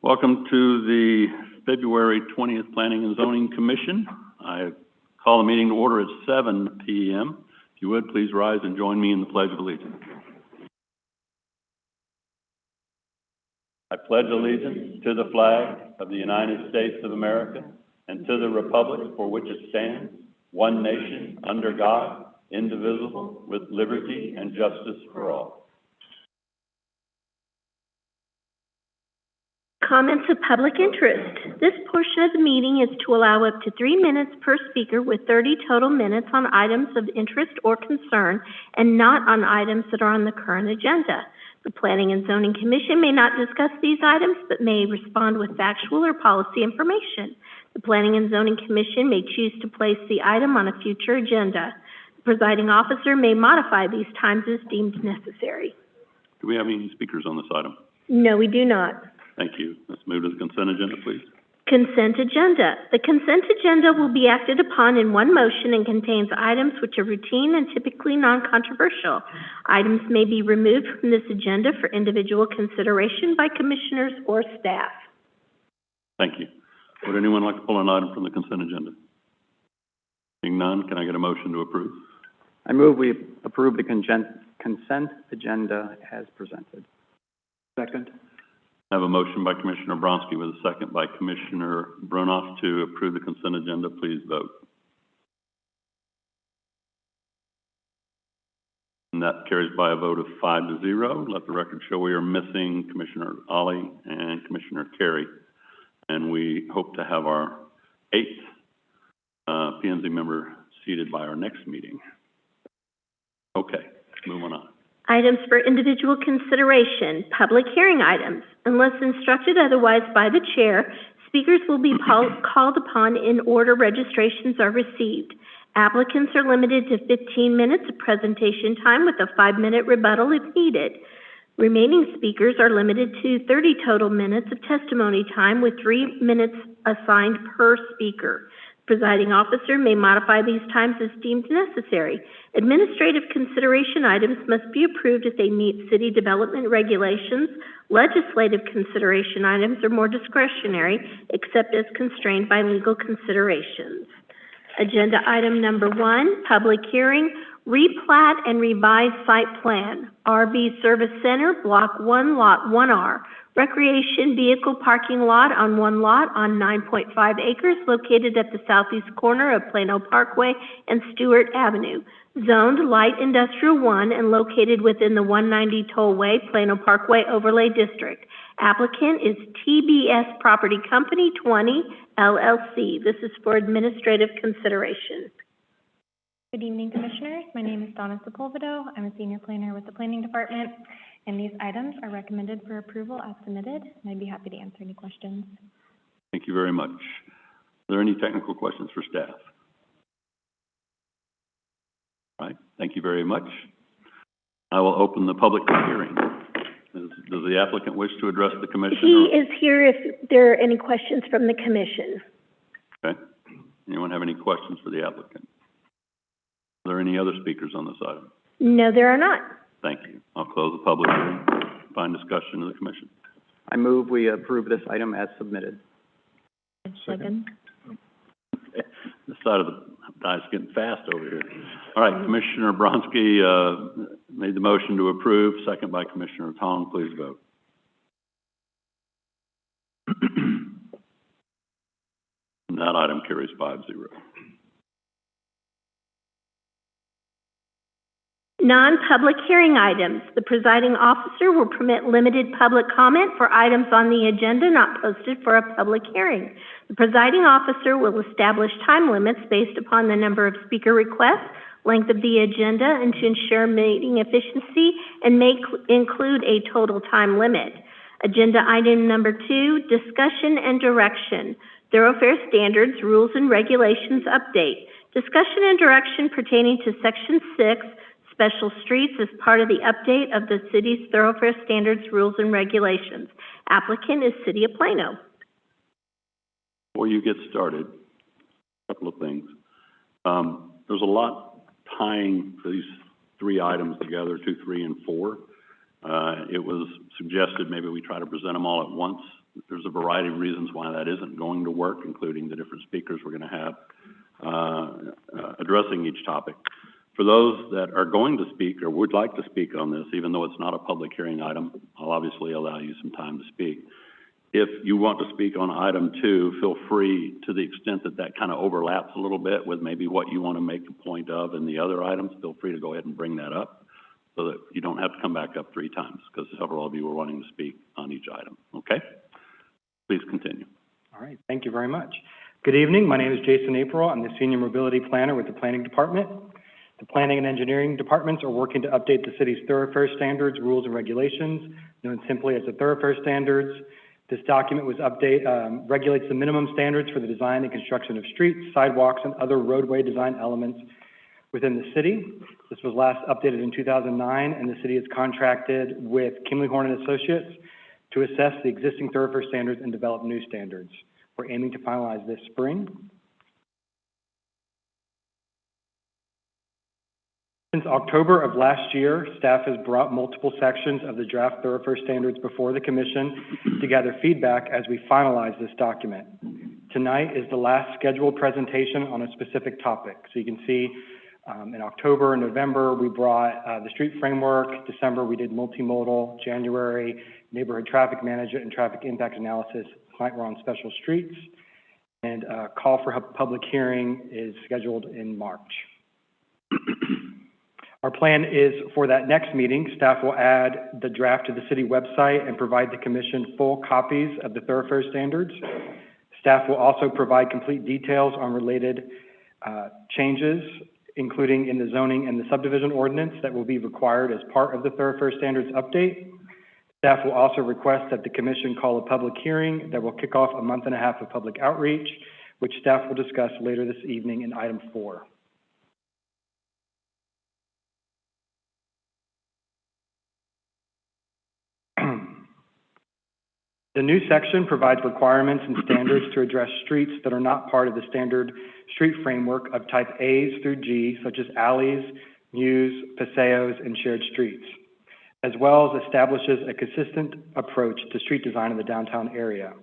Welcome to the February 20th Planning and Zoning Commission. I call the meeting to order at 7 p.m. If you would, please rise and join me in the Pledge of Allegiance. I pledge allegiance to the flag of the United States of America and to the republic for which it stands, one nation, under God, indivisible, with liberty and justice for all. Comments of public interest. This portion of the meeting is to allow up to 3 minutes per speaker with 30 total minutes on items of interest or concern and not on items that are on the current agenda. The Planning and Zoning Commission may not discuss these items but may respond with factual or policy information. The Planning and Zoning Commission may choose to place the item on a future agenda. The presiding officer may modify these times as deemed necessary. Do we have any speakers on this item? No, we do not. Thank you. Let's move to the consent agenda, please. Consent agenda. The consent agenda will be acted upon in one motion and contains items which are routine and typically non-controversial. Items may be removed from this agenda for individual consideration by commissioners or staff. Thank you. Would anyone like to pull an item from the consent agenda? Seeing none, can I get a motion to approve? I move we approve the consent agenda as presented. Second. I have a motion by Commissioner Bronski with a second by Commissioner Brunoff to approve the consent agenda. Please vote. And that carries by a vote of 5-0. Let the record show we are missing Commissioner Ollie and Commissioner Carey. And we hope to have our 8th P&Z member seated by our next meeting. Okay, moving on. Items for individual consideration, public hearing items. Unless instructed otherwise by the chair, speakers will be called upon in order registrations are received. Applicants are limited to 15 minutes of presentation time with a 5-minute rebuttal if needed. Remaining speakers are limited to 30 total minutes of testimony time with 3 minutes assigned per speaker. Presiding officer may modify these times as deemed necessary. Administrative consideration items must be approved if they meet city development regulations. Legislative consideration items are more discretionary, except as constrained by legal considerations. Agenda item number 1, public hearing, replat and revised site plan, RV Service Center, Block 1, Lot 1R. Recreation vehicle parking lot on one lot on 9.5 acres located at the southeast corner of Plano Parkway and Stewart Avenue. Zoned light industrial 1 and located within the 190 Tollway Plano Parkway Overlay District. Applicant is TBS Property Company 20 LLC. This is for administrative consideration. Good evening, Commissioners. My name is Donna Sepulvedo. I'm a senior planner with the Planning Department, and these items are recommended for approval as submitted, and I'd be happy to answer any questions. Thank you very much. Are there any technical questions for staff? All right, thank you very much. I will open the public hearing. Does the applicant wish to address the commission? He is here if there are any questions from the commission. Okay. Anyone have any questions for the applicant? Are there any other speakers on this item? No, there are not. Thank you. I'll close the public hearing. Find discussion of the commission. I move we approve this item as submitted. Second. This side of the dice getting fast over here. All right, Commissioner Bronski made the motion to approve, second by Commissioner Tong. Please vote. That item carries 5-0. Non-public hearing items. The presiding officer will permit limited public comment for items on the agenda not posted for a public hearing. The presiding officer will establish time limits based upon the number of speaker requests, length of the agenda, and to ensure meeting efficiency, and may include a total time limit. Agenda item number 2, discussion and direction. Thoroughfare standards, rules, and regulations update. Discussion and direction pertaining to Section 6, special streets, as part of the update of the city's thoroughfare standards, rules, and regulations. Applicant is City of Plano. Before you get started, a couple of things. There's a lot tying these three items together, 2, 3, and 4. It was suggested maybe we try to present them all at once. There's a variety of reasons why that isn't going to work, including the different speakers we're going to have addressing each topic. For those that are going to speak or would like to speak on this, even though it's not a public hearing item, I'll obviously allow you some time to speak. If you want to speak on item 2, feel free, to the extent that that kind of overlaps a little bit with maybe what you want to make a point of in the other items, feel free to go ahead and bring that up so that you don't have to come back up 3 times, because several of you are wanting to speak on each item. Okay? Please continue. All right, thank you very much. Good evening, my name is Jason April. I'm the Senior Mobility Planner with the Planning Department. The Planning and Engineering Departments are working to update the city's thoroughfare standards, rules, and regulations, known simply as the thoroughfare standards. This document regulates the minimum standards for the design and construction of streets, sidewalks, and other roadway design elements within the city. This was last updated in 2009, and the city is contracted with Kimley Horn & Associates to assess the existing thoroughfare standards and develop new standards. We're aiming to finalize this spring. Since October of last year, staff has brought multiple sections of the draft thoroughfare standards before the commission to gather feedback as we finalize this document. Tonight is the last scheduled presentation on a specific topic. So you can see in October and November, we brought the street framework. December, we did multimodal. January, neighborhood traffic management and traffic impact analysis. Tonight, we're on special streets. And call for a public hearing is scheduled in March. Our plan is for that next meeting, staff will add the draft to the city website and provide the commission full copies of the thoroughfare standards. Staff will also provide complete details on related changes, including in the zoning and the subdivision ordinance that will be required as part of the thoroughfare standards update. Staff will also request that the commission call a public hearing that will kick off a month and a half of public outreach, which staff will discuss later this evening in item 4. The new section provides requirements and standards to address streets that are not part of the standard street framework of type A's through G, such as alleys, mews, paseos, and shared streets, as well as establishes a consistent approach to street design in the downtown area.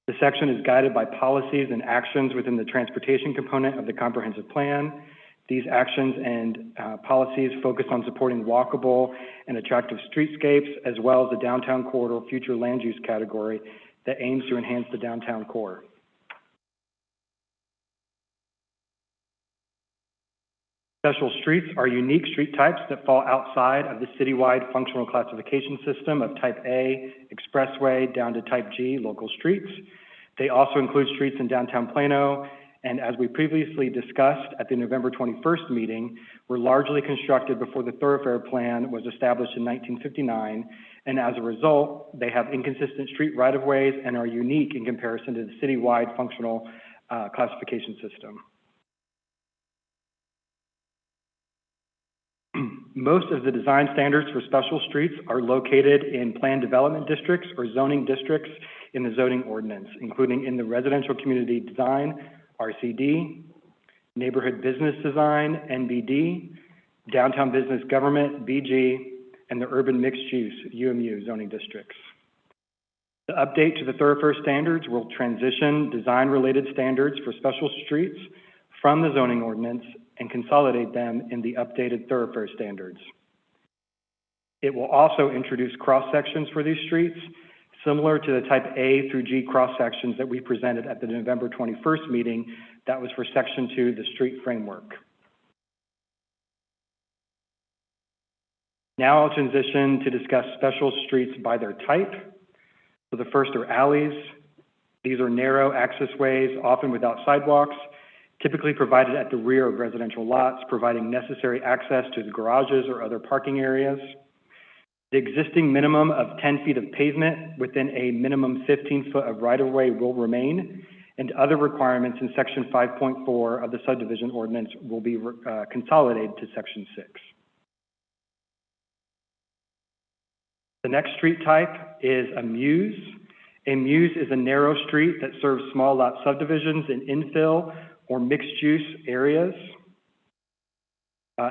The section is guided by policies and actions within the transportation component of the comprehensive plan. These actions and policies focus on supporting walkable and attractive streetscapes, as well as the downtown corridor future land use category that aims to enhance the downtown core. Special streets are unique street types that fall outside of the citywide functional classification system of type A, expressway, down to type G, local streets. They also include streets in downtown Plano, and as we previously discussed at the November 21st meeting, were largely constructed before the thoroughfare plan was established in 1959, and as a result, they have inconsistent street right-of-ways and are unique in comparison to the citywide functional classification system. Most of the design standards for special streets are located in planned development districts or zoning districts in the zoning ordinance, including in the residential community design, RCD, neighborhood business design, NBD, downtown business government, BG, and the urban mixed use, UMU, zoning districts. The update to the thoroughfare standards will transition design-related standards for special streets from the zoning ordinance and consolidate them in the updated thoroughfare standards. It will also introduce cross-sections for these streets, similar to the type A through G cross-sections that we presented at the November 21st meeting. That was for Section 2, the street framework. Now I'll transition to discuss special streets by their type. So the first are alleys. These are narrow accessways, often without sidewalks, typically provided at the rear of residential lots, providing necessary access to the garages or other parking areas. The existing minimum of 10 feet of pavement within a minimum 15 foot of right-of-way will remain, and other requirements in Section 5.4 of the subdivision ordinance will be consolidated to Section 6. The next street type is a mews. A muse is a narrow street that serves small lot subdivisions in infill or mixed-use areas,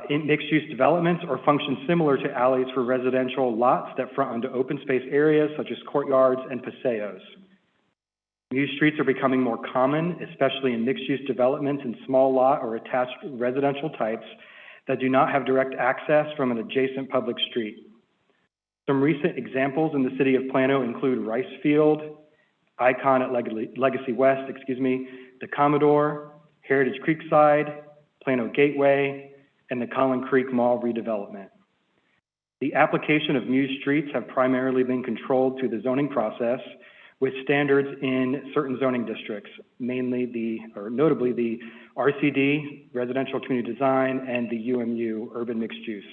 in mixed-use developments, or functions similar to alleys for residential lots that front onto open space areas such as courtyards and paseos. Muse streets are becoming more common, especially in mixed-use developments in small lot or attached residential types that do not have direct access from an adjacent public street. Some recent examples in the city of Plano include Rice Field, Icon at Legacy West, the Commodore, Heritage Creekside, Plano Gateway, and the Collin Creek Mall redevelopment. The application of muse streets have primarily been controlled through the zoning process with standards in certain zoning districts, notably the RCD, Residential Community Design, and the UMU, Urban Mixed Use.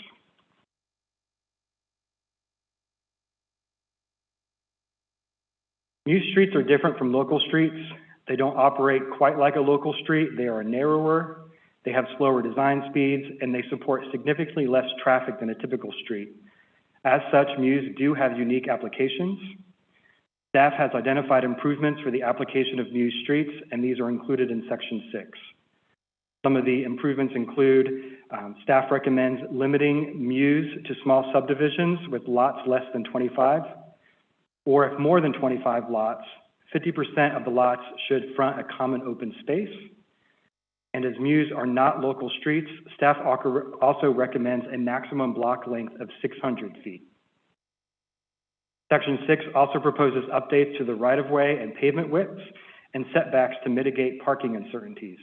Muse streets are different from local streets. They don't operate quite like a local street. They are narrower, they have slower design speeds, and they support significantly less traffic than a typical street. As such, muse do have unique applications. Staff has identified improvements for the application of muse streets, and these are included in Section 6. Some of the improvements include staff recommends limiting muse to small subdivisions with lots less than 25, or if more than 25 lots, 50% of the lots should front a common open space. And as muse are not local streets, staff also recommends a maximum block length of 600 feet. Section 6 also proposes updates to the right-of-way and pavement widths and setbacks to mitigate parking uncertainties.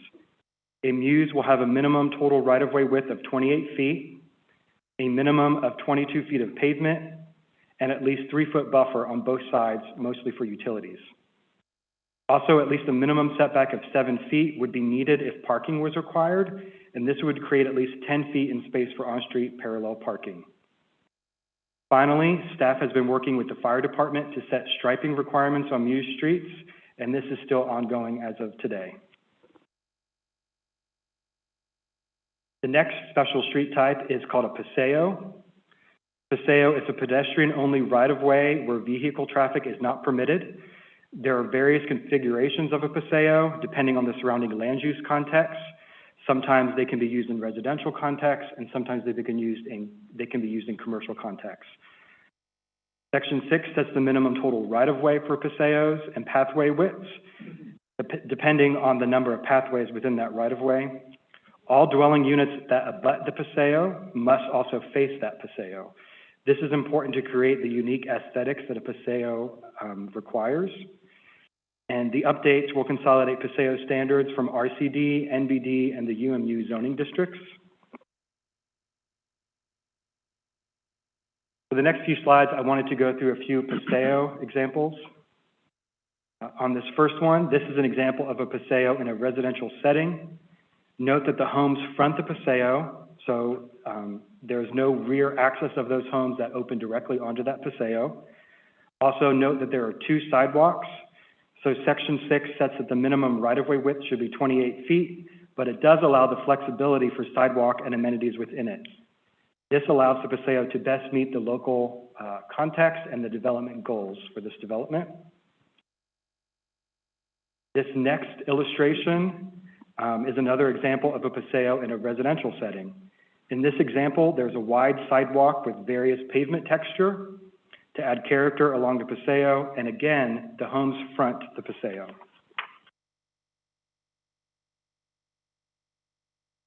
A muse will have a minimum total right-of-way width of 28 feet, a minimum of 22 feet of pavement, and at least 3-foot buffer on both sides, mostly for utilities. Also, at least a minimum setback of 7 feet would be needed if parking was required, and this would create at least 10 feet in space for on-street parallel parking. Finally, staff has been working with the fire department to set striping requirements on muse streets, and this is still ongoing as of today. The next special street type is called a paseo. Paseo is a pedestrian-only right-of-way where vehicle traffic is not permitted. There are various configurations of a paseo depending on the surrounding land use context. Sometimes they can be used in residential contexts, and sometimes they can be used in commercial contexts. Section 6 sets the minimum total right-of-way for paseos and pathway widths, depending on the number of pathways within that right-of-way. All dwelling units that abut the paseo must also face that paseo. This is important to create the unique aesthetics that a paseo requires. And the updates will consolidate paseo standards from RCD, NBD, and the UMU zoning districts. For the next few slides, I wanted to go through a few paseo examples. On this first one, this is an example of a paseo in a residential setting. Note that the homes front the paseo, so there's no rear access of those homes that open directly onto that paseo. Also note that there are 2 sidewalks. So Section 6 sets that the minimum right-of-way width should be 28 feet, but it does allow the flexibility for sidewalk and amenities within it. This allows the paseo to best meet the local context and the development goals for this development. This next illustration is another example of a paseo in a residential setting. In this example, there's a wide sidewalk with various pavement texture to add character along the paseo, and again, the homes front the paseo.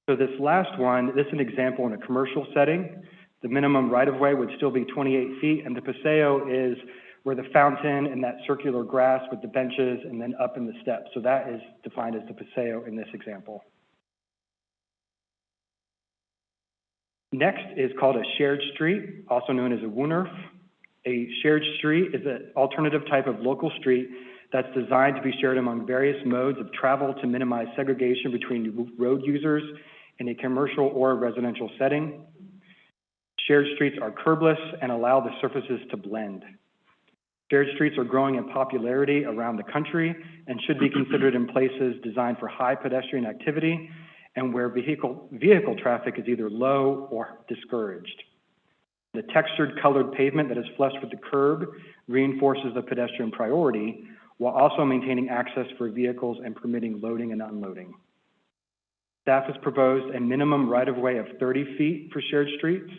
So this last one, this is an example in a commercial setting. The minimum right-of-way would still be 28 feet, and the paseo is where the fountain and that circular grass with the benches and then up in the steps. So that is defined as the paseo in this example. Next is called a shared street, also known as a Woonnerf. A shared street is an alternative type of local street that's designed to be shared among various modes of travel to minimize segregation between road users in a commercial or residential setting. Shared streets are curbless and allow the surfaces to blend. Shared streets are growing in popularity around the country and should be considered in places designed for high pedestrian activity and where vehicle traffic is either low or discouraged. The textured colored pavement that is flush with the curb reinforces the pedestrian priority while also maintaining access for vehicles and permitting loading and unloading. Staff has proposed a minimum right-of-way of 30 feet for shared streets.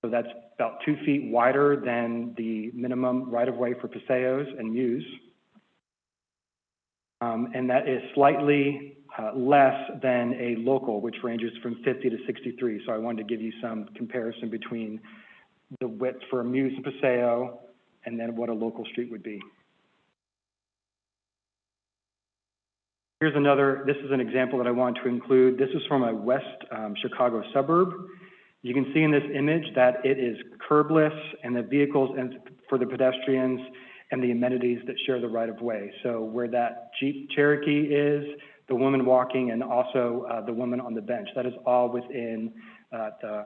So that's about 2 feet wider than the minimum right-of-way for paseos and mews. And that is slightly less than a local, which ranges from 50 to 63. So I wanted to give you some comparison between the width for a mews and paseo and then what a local street would be. Here's another, this is an example that I want to include. This is from a West Chicago suburb. You can see in this image that it is curbless and the vehicles and for the pedestrians and the amenities that share the right-of-way. So where that Jeep Cherokee is, the woman walking, and also the woman on the bench, that is all within the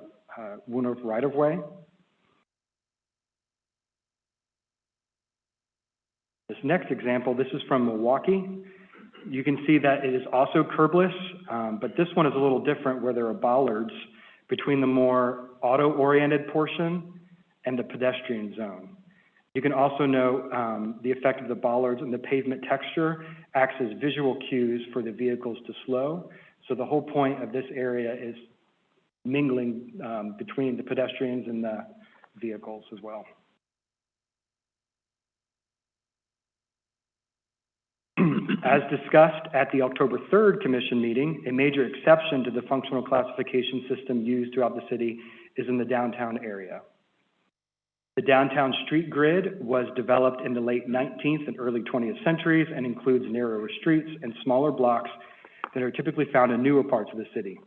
Woonor right-of-way. This next example, this is from Milwaukee. You can see that it is also curbless, but this one is a little different where there are bollards between the more auto-oriented portion and the pedestrian zone. You can also note the effect of the bollards and the pavement texture acts as visual cues for the vehicles to slow. So the whole point of this area is mingling between the pedestrians and the vehicles as well. As discussed at the October 3rd Commission meeting, a major exception to the functional classification system used throughout the city is in the downtown area. The downtown street grid was developed in the late 19th and early 20th centuries and includes narrower streets and smaller blocks that are typically found in newer parts of the city.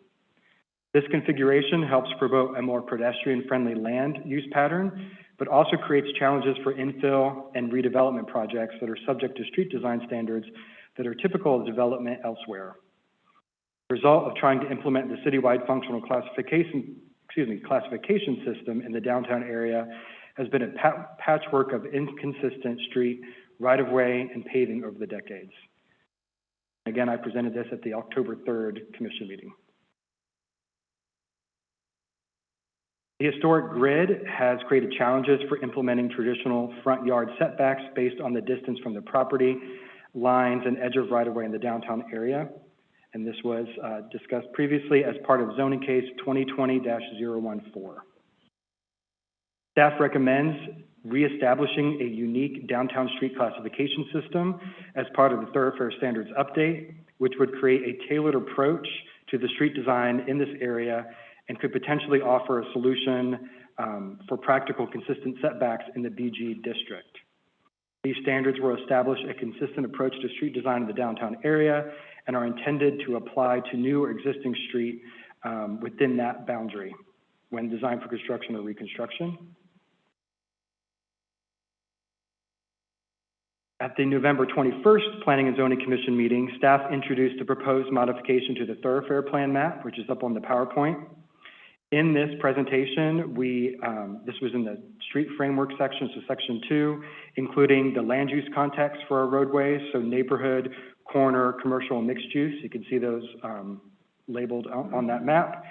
This configuration helps promote a more pedestrian-friendly land use pattern, but also creates challenges for infill and redevelopment projects that are subject to street design standards that are typical of development elsewhere. The result of trying to implement the citywide functional classification system in the downtown area has been a patchwork of inconsistent street, right-of-way, and paving over the decades. Again, I presented this at the October 3rd Commission meeting. The historic grid has created challenges for implementing traditional front yard setbacks based on the distance from the property lines and edge of right-of-way in the downtown area. And this was discussed previously as part of zoning case 2020-014. Staff recommends reestablishing a unique downtown street classification system as part of the Thoroughfare Standards Update, which would create a tailored approach to the street design in this area and could potentially offer a solution for practical consistent setbacks in the BG district. These standards will establish a consistent approach to street design in the downtown area and are intended to apply to new or existing street within that boundary when designed for construction or reconstruction. At the November 21st Planning and Zoning Commission meeting, staff introduced a proposed modification to the thoroughfare plan map, which is up on the PowerPoint. In this presentation, this was in the street framework section, so section 2, including the land use context for our roadways, so neighborhood, corner, commercial, and mixed use. You can see those labeled on that map.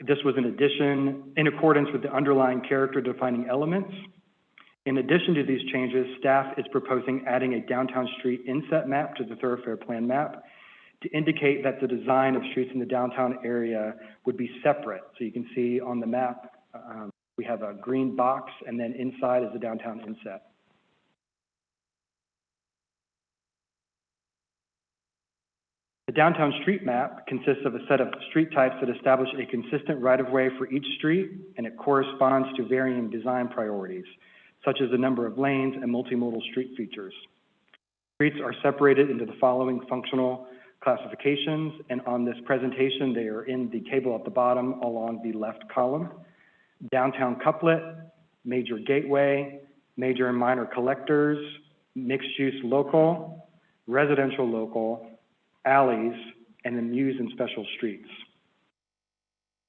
This was in addition, in accordance with the underlying character defining elements. In addition to these changes, staff is proposing adding a downtown street inset map to the thoroughfare plan map to indicate that the design of streets in the downtown area would be separate. So you can see on the map, we have a green box, and then inside is the downtown inset. The downtown street map consists of a set of street types that establish a consistent right-of-way for each street, and it corresponds to varying design priorities, such as the number of lanes and multimodal street features. Streets are separated into the following functional classifications, and on this presentation, they are in the table at the bottom along the left column. Downtown couplet, major gateway, major and minor collectors, mixed-use local, residential local, alleys, and then mews and special streets.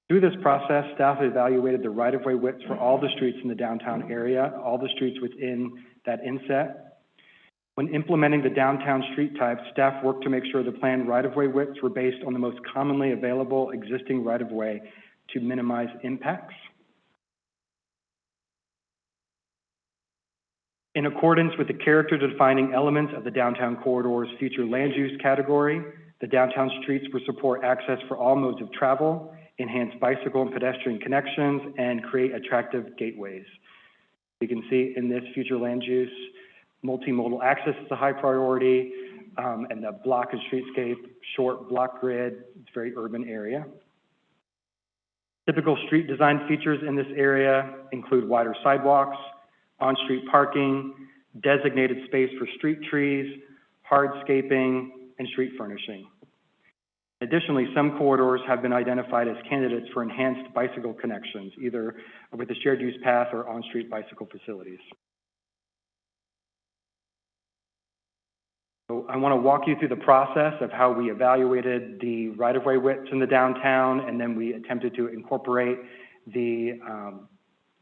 Through this process, staff evaluated the right-of-way widths for all the streets in the downtown area, all the streets within that inset. When implementing the downtown street types, staff worked to make sure the planned right-of-way widths were based on the most commonly available existing right-of-way to minimize impacts. In accordance with the character-defining elements of the downtown corridor's future land use category, the downtown streets will support access for all modes of travel, enhance bicycle and pedestrian connections, and create attractive gateways. You can see in this future land use, multimodal access is a high priority, and the block and streetscape, short block grid, it's a very urban area. Typical street design features in this area include wider sidewalks, on-street parking, designated space for street trees, hardscaping, and street furnishing. Additionally, some corridors have been identified as candidates for enhanced bicycle connections, either with a shared use path or on-street bicycle facilities. So I want to walk you through the process of how we evaluated the right-of-way widths in the downtown, and then we attempted to incorporate the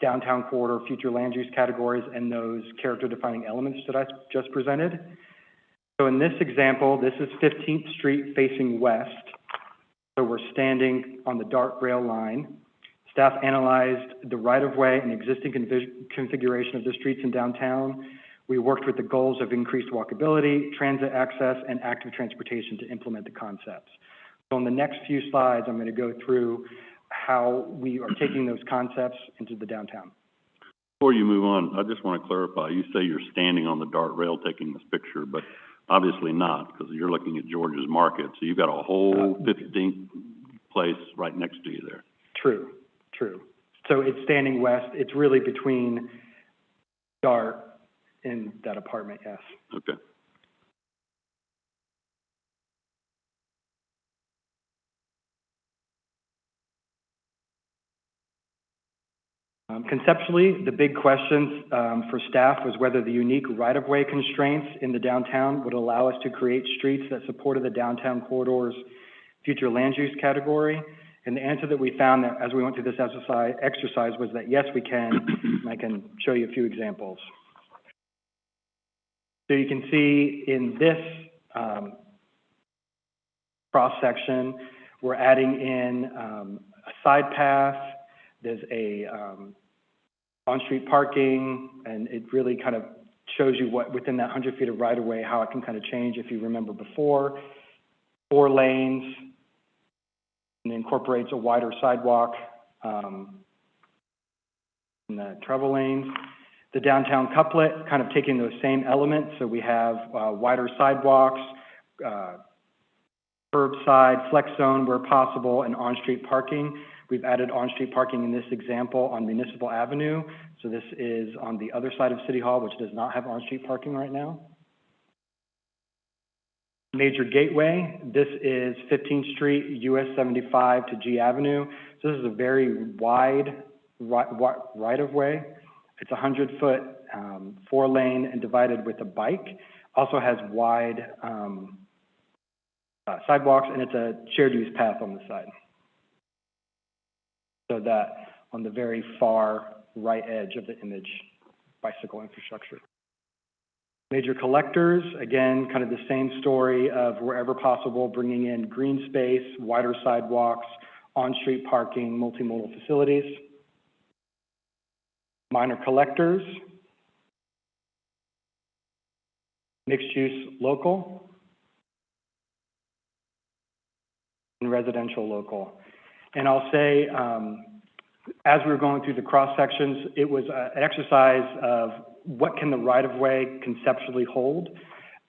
downtown corridor future land use categories and those character-defining elements that I just presented. So in this example, this is 15th Street facing west. So we're standing on the dark rail line. Staff analyzed the right-of-way and existing configuration of the streets in downtown. We worked with the goals of increased walkability, transit access, and active transportation to implement the concepts. So in the next few slides, I'm going to go through how we are taking those concepts into the downtown. Before you move on, I just want to clarify. You say you're standing on the DART rail taking this picture, but obviously not, because you're looking at George's Market. So you've got a whole 15th place right next to you there. True, true. So it's standing west. It's really between DART and that apartment, yes. Okay. Conceptually, the big questions for staff was whether the unique right-of-way constraints in the downtown would allow us to create streets that supported the downtown corridor's future land use category. And the answer that we found that as we went through this exercise was that yes, we can, and I can show you a few examples. So you can see in this cross-section, we're adding in a side path. There's a on-street parking, and it really kind of shows you what within that 100 feet of right-of-way, how it can kind of change if you remember before. 4 lanes, and incorporates a wider sidewalk in the travel lanes. The downtown couplet, kind of taking those same elements, so we have wider sidewalks, curbside, flex zone where possible, and on-street parking. We've added on-street parking in this example on Municipal Avenue. So this is on the other side of City Hall, which does not have on-street parking right now. Major gateway, this is 15th Street, US 75 to G Avenue. So this is a very wide right-of-way. It's 100-foot, 4-lane, and divided with a bike. Also has wide sidewalks, and it's a shared use path on the side. So that on the very far right edge of the image, bicycle infrastructure. Major collectors, again, kind of the same story of wherever possible, bringing in green space, wider sidewalks, on-street parking, multimodal facilities. Minor collectors, mixed use local, and residential local. And I'll say, as we were going through the cross sections, it was an exercise of what can the right-of-way conceptually hold.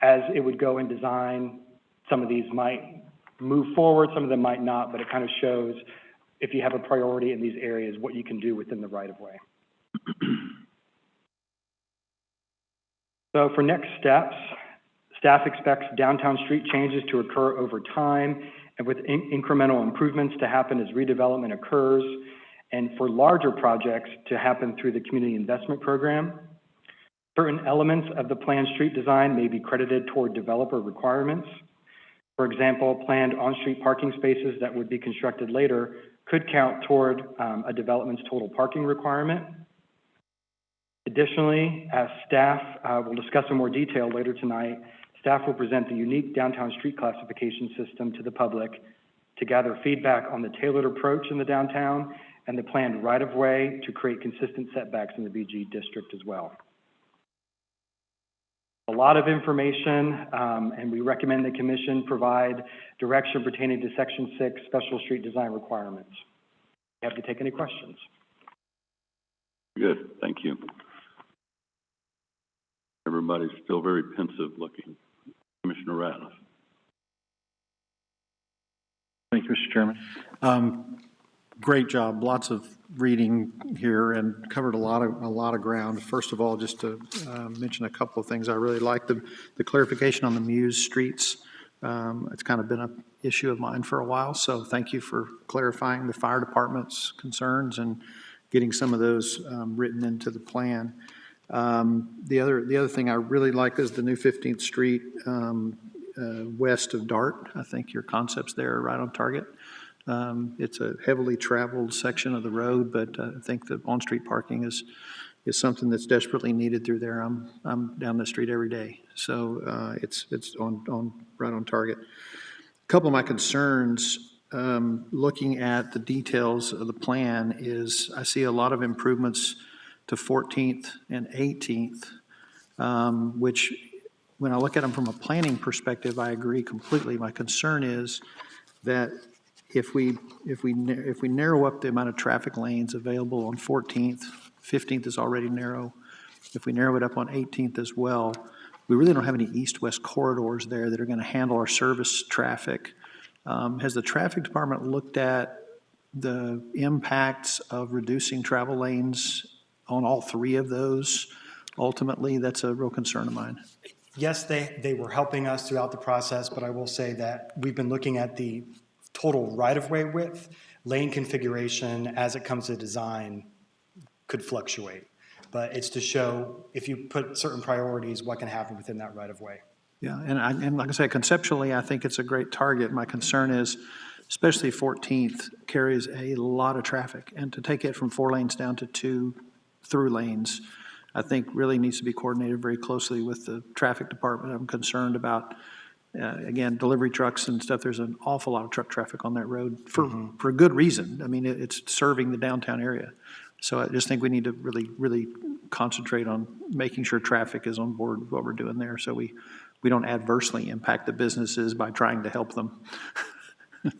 As it would go in design, some of these might move forward, some of them might not, but it kind of shows if you have a priority in these areas, what you can do within the right-of-way. So for next steps, staff expects downtown street changes to occur over time and with incremental improvements to happen as redevelopment occurs, and for larger projects to happen through the community investment program. Certain elements of the planned street design may be credited toward developer requirements. For example, planned on-street parking spaces that would be constructed later could count toward a development's total parking requirement. Additionally, as staff will discuss in more detail later tonight, staff will present the unique downtown street classification system to the public to gather feedback on the tailored approach in the downtown and the planned right-of-way to create consistent setbacks in the BG district as well. a lot of information, and we recommend the commission provide direction pertaining to Section 6 Special Street Design Requirements. Happy to take any questions. Good, thank you. Everybody's still very pensive looking. Commissioner Ratliff. Thank you, Mr. Chairman. Great job. Lots of reading here and covered a lot of ground. First of all, just to mention a couple of things. I really like the clarification on the Muse streets. It's kind of been an issue of mine for a while, so thank you for clarifying the fire department's concerns and getting some of those written into the plan. The other thing I really like is the new 15th Street west of Dart. I think your concepts there are right on target. It's a heavily traveled section of the road, but I think the on-street parking is something that's desperately needed through there. I'm down the street every day, so it's right on target. A couple of my concerns, looking at the details of the plan, is I see a lot of improvements to 14th and 18th, which, when I look at them from a planning perspective, I agree completely. My concern is that if we narrow up the amount of traffic lanes available on 14th, 15th is already narrow. If we narrow it up on 18th as well, we really don't have any east-west corridors there that are going to handle our service traffic. Has the traffic department looked at the impacts of reducing travel lanes on all three of those? Ultimately, that's a real concern of mine. Yes, they were helping us throughout the process, but I will say that we've been looking at the total right-of-way width. Lane configuration, as it comes to design, could fluctuate. But it's to show, if you put certain priorities, what can happen within that right-of-way. Yeah, and like I say, conceptually, I think it's a great target. My concern is, especially 14th carries a lot of traffic, and to take it from 4 lanes down to 2 through lanes, I think really needs to be coordinated very closely with the traffic department. I'm concerned about, again, delivery trucks and stuff. There's an awful lot of truck traffic on that road for good reason. I mean, it's serving the downtown area. So I just think we need to really concentrate on making sure traffic is on board with what we're doing there, so we don't adversely impact the businesses by trying to help them.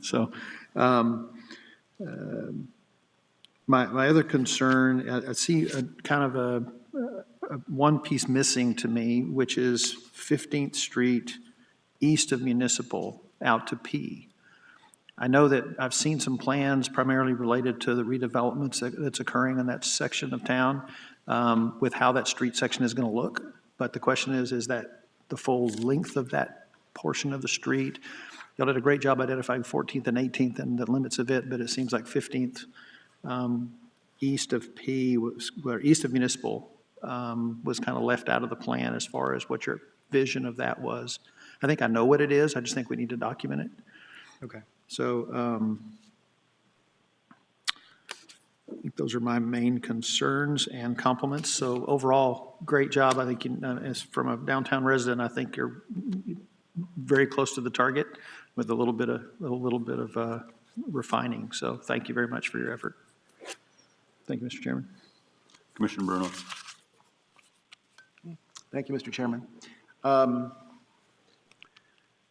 So my other concern, I see a kind of a one piece missing to me, which is 15th Street east of Municipal out to P. I know that I've seen some plans primarily related to the redevelopments that's occurring in that section of town, with how that street section is going to look. But the question is that the full length of that portion of the street? Y'all did a great job identifying 14th and 18th and the limits of it, but it seems like 15th east of P, or east of Municipal, was kind of left out of the plan as far as what your vision of that was. I think I know what it is. I just think we need to document it. Okay. So I think those are my main concerns and compliments. So overall, great job. I think as from a downtown resident, I think you're very close to the target with a little bit of refining. So thank you very much for your effort. Thank you, Mr. Chairman. Commissioner Bruno. Thank you, Mr. Chairman.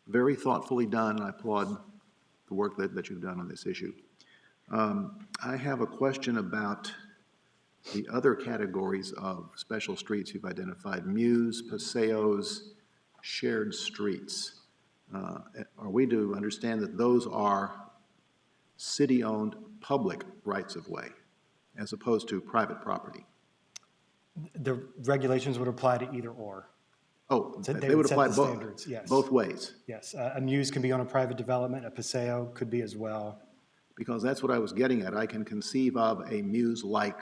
Very thoughtfully done, and I applaud the work that you've done on this issue. I have a question about the other categories of special streets you've identified: Muse, Paseos, shared streets. Are we to understand that those are city-owned public rights-of-way as opposed to private property? The regulations would apply to either or. Oh, So they would set apply the standards, yes. both ways. Yes, a Muse can be on a private development, a Paseo could be as well. Because that's what I was getting at. I can conceive of a Muse-like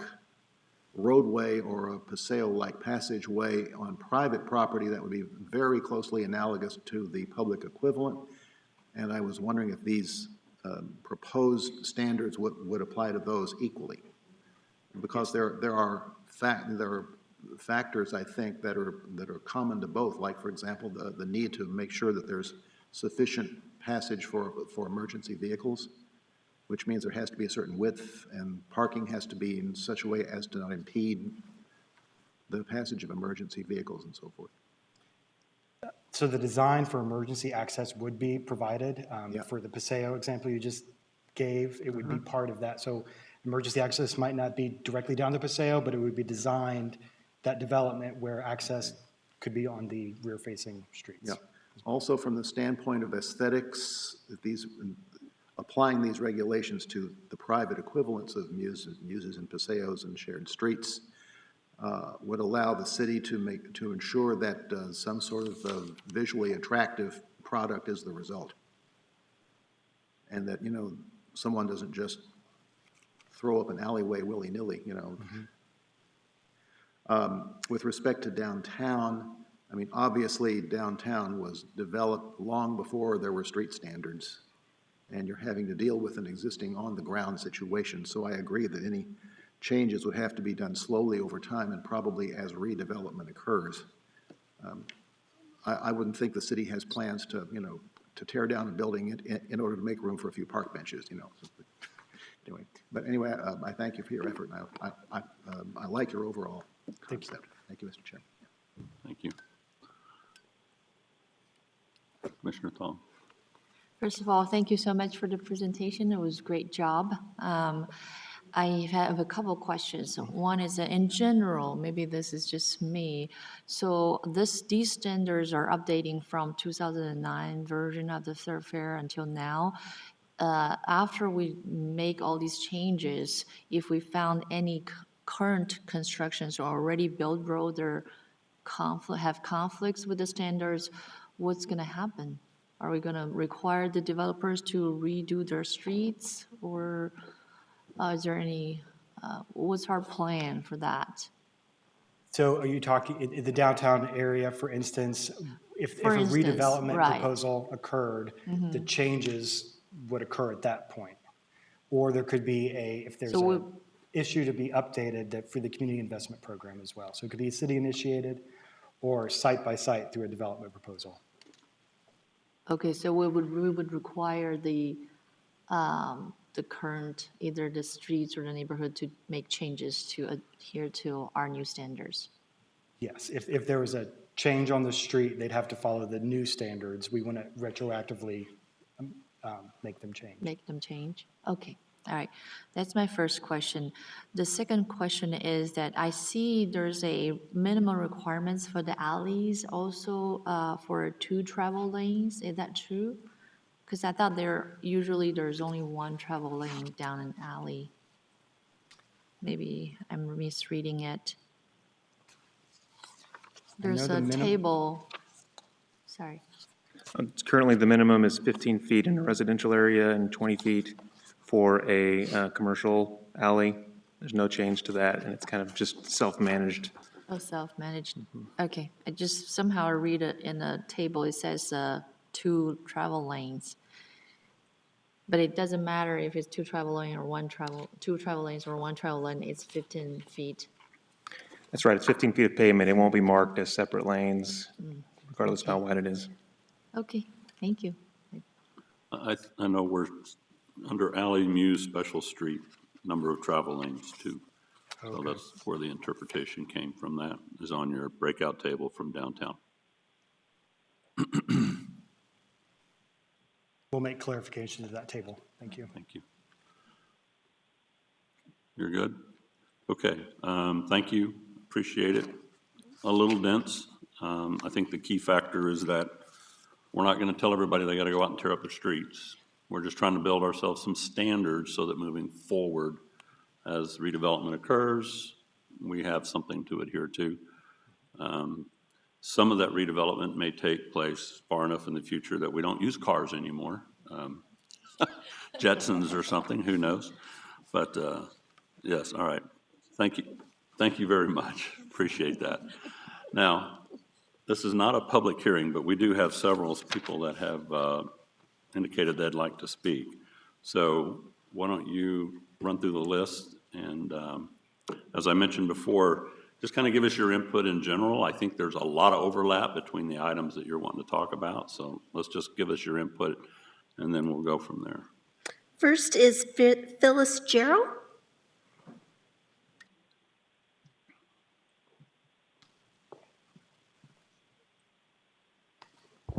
roadway or a Paseo-like passageway on private property that would be very closely analogous to the public equivalent. And I was wondering if these proposed standards would apply to those equally. Because there are factors, I think, that are common to both. Like, for example, the need to make sure that there's sufficient passage for emergency vehicles, which means there has to be a certain width, and parking has to be in such a way as to not impede the passage of emergency vehicles and so forth. So the design for emergency access would be provided. Yeah. For the Paseo example you just gave, it would be part of that. So emergency access might not be directly down to Paseo, but it would be designed, that development where access could be on the rear-facing streets. Yeah. Also, from the standpoint of aesthetics, applying these regulations to the private equivalents of muses and paseos and shared streets would allow the city to ensure that some sort of visually attractive product is the result. And that, someone doesn't just throw up an alleyway willy-nilly, With respect to downtown, I mean, obviously, downtown was developed long before there were street standards, and you're having to deal with an existing on-the-ground situation. So I agree that any changes would have to be done slowly over time and probably as redevelopment occurs. I wouldn't think the city has plans to, to tear down a building in order to make room for a few park benches, Anyway, I thank you for your effort, and I like your overall concept. Thank you, Mr. Chairman. Thank you. Commissioner Thong. First of all, thank you so much for the presentation. It was a great job. I have a couple of questions. One is that in general, maybe this is just me. So these standards are updating from 2009 version of the thoroughfare until now. After we make all these changes, if we found any current constructions or already built road or have conflicts with the standards, what's going to happen? Are we going to require the developers to redo their streets, or is there any, what's our plan for that? So are you talking in the downtown area, for instance, if a redevelopment right. proposal occurred, the changes would occur at that point? Or there could be if there's an issue to be updated that for the community investment program as well. So it could be city initiated or site by site through a development proposal. Okay, so we would require the current, either the streets or the neighborhood, to make changes to adhere to our new standards. Yes, if there was a change on the street, they'd have to follow the new standards. We want to retroactively make them change. Make them change? Okay, all right. That's my first question. The second question is that I see there's a minimum requirements for the alleys also for 2 travel lanes. Is that true? Because I thought usually there's only 1 travel lane down an alley. Maybe I'm misreading it. There's a table. Sorry. Currently, the minimum is 15 feet in a residential area and 20 feet for a commercial alley. There's no change to that, and it's kind of just self-managed. Oh, self-managed. Okay. I just somehow read it in a table. It says 2 travel lanes. But it doesn't matter if it's 2 travel lanes or 2 travel lanes or 1 travel lane. It's 15 feet. That's right. It's 15 feet of pavement. It won't be marked as separate lanes, regardless of how wide it is. Okay. Thank you. I know we're under alley, muse, special street, number of travel lanes too. Okay. So that's where the interpretation came from. That is on your breakout table from downtown. We'll make clarification to that table. Thank you. Thank you. You're good? Okay. Thank you. Appreciate it. A little dense. I think the key factor is that we're not going to tell everybody they got to go out and tear up their streets. We're just trying to build ourselves some standards so that moving forward, as redevelopment occurs, we have something to adhere to. Some of that redevelopment may take place far enough in the future that we don't use cars anymore. Jetsons or something, who knows? But yes, all right. Thank you. Thank you very much. Appreciate that. Now, this is not a public hearing, but we do have several people that have indicated they'd like to speak. So why don't you run through the list? And as I mentioned before, just kind of give us your input in general. I think there's a lot of overlap between the items that you're wanting to talk about. So let's just give us your input, and then we'll go from there. First is Phyllis Gerald.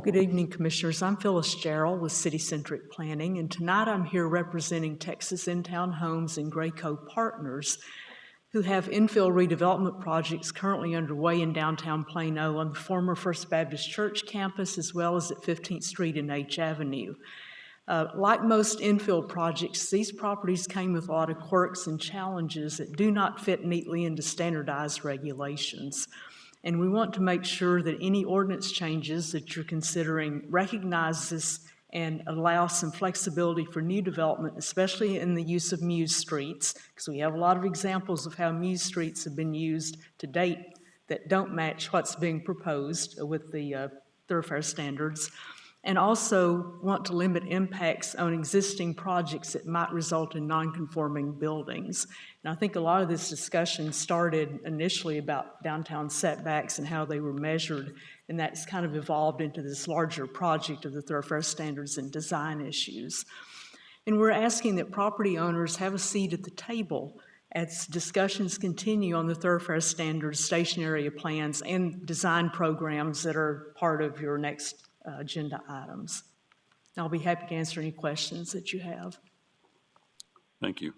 Good evening, Commissioners. I'm Phyllis Jarrell with City Centric Planning, and tonight I'm here representing Texas In-Town Homes and Graco Partners, who have infill redevelopment projects currently underway in downtown Plano on the former First Baptist Church campus, as well as at 15th Street and H Avenue. Like most infill projects, these properties came with a lot of quirks and challenges that do not fit neatly into standardized regulations. And we want to make sure that any ordinance changes that you're considering recognize this and allow some flexibility for new development, especially in the use of muse streets, because we have a lot of examples of how muse streets have been used to date that don't match what's being proposed with the thoroughfare standards. And also want to limit impacts on existing projects that might result in non-conforming buildings. And I think a lot of this discussion started initially about downtown setbacks and how they were measured, and that's kind of evolved into this larger project of the thoroughfare standards and design issues. And we're asking that property owners have a seat at the table as discussions continue on the thoroughfare standards, station area plans, and design programs that are part of your next agenda items. I'll be happy to answer any questions that you have. Thank you.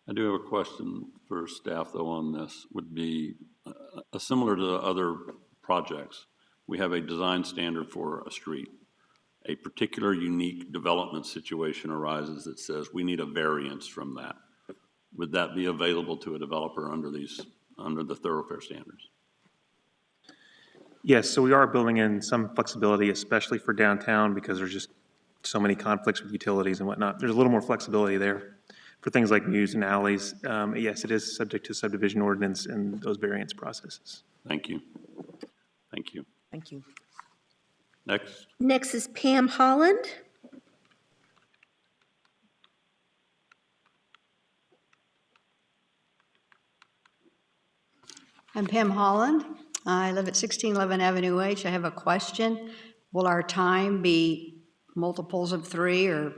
I do have a question for staff, though, on this. Would be similar to the other projects. We have a design standard for a street. A particular unique development situation arises that says we need a variance from that. Would that be available to a developer under the thoroughfare standards? Yes, so we are building in some flexibility, especially for downtown, because there's just so many conflicts with utilities and whatnot. There's a little more flexibility there for things like mews and alleys. Yes, it is subject to subdivision ordinance and those variance processes. Thank you. Thank you. Thank you. Next. Next is Pam Holland. I'm Pam Holland. I live at 1611 Avenue H. I have a question. Will our time be multiples of 3 or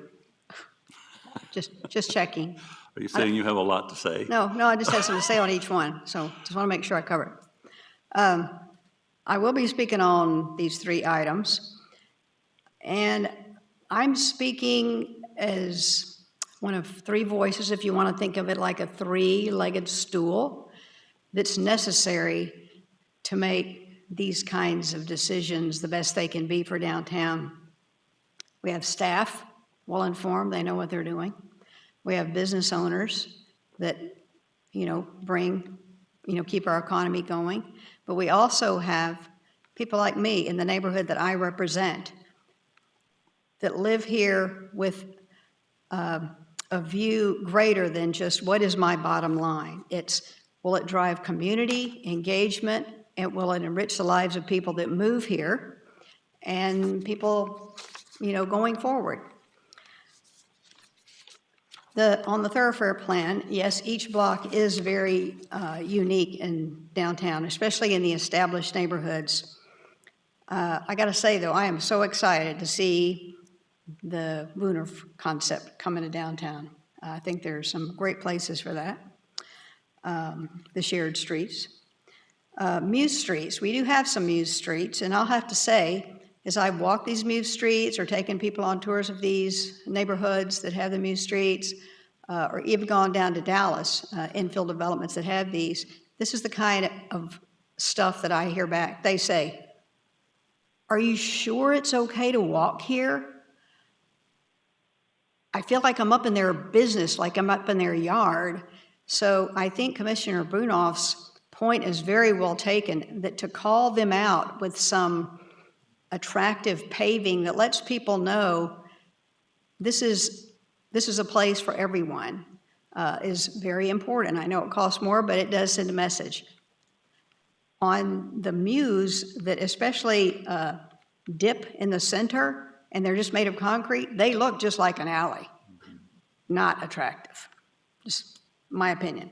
just checking? Are you saying you have a lot to say? No, I just have something to say on each one, so just want to make sure I cover it. I will be speaking on these 3 items, and I'm speaking as one of 3 voices, if you want to think of it like a 3-legged stool that's necessary to make these kinds of decisions the best they can be for downtown. We have staff well informed, they know what they're doing. We have business owners that, keep our economy going. But we also have people like me in the neighborhood that I represent that live here with a view greater than just what is my bottom line. It's, will it drive community engagement? And will it enrich the lives of people that move here and people, going forward? On the thoroughfare plan, yes, each block is very unique in downtown, especially in the established neighborhoods. I got to say, though, I am so excited to see the Lunar concept come into downtown. I think there's some great places for that, the shared streets. Muse streets, we do have some muse streets, and I'll have to say, as I've walked these muse streets or taken people on tours of these neighborhoods that have the muse streets, or even gone down to Dallas, infill developments that have these, this is the kind of stuff that I hear back. They say, are you sure it's okay to walk here? I feel like I'm up in their business, like I'm up in their yard. So I think Commissioner Brunoff's point is very well taken, that to call them out with some attractive paving that lets people know this is a place for everyone is very important. I know it costs more, but it does send a message. On the muse that especially dip in the center and they're just made of concrete, they look just like an alley. Not attractive, just my opinion.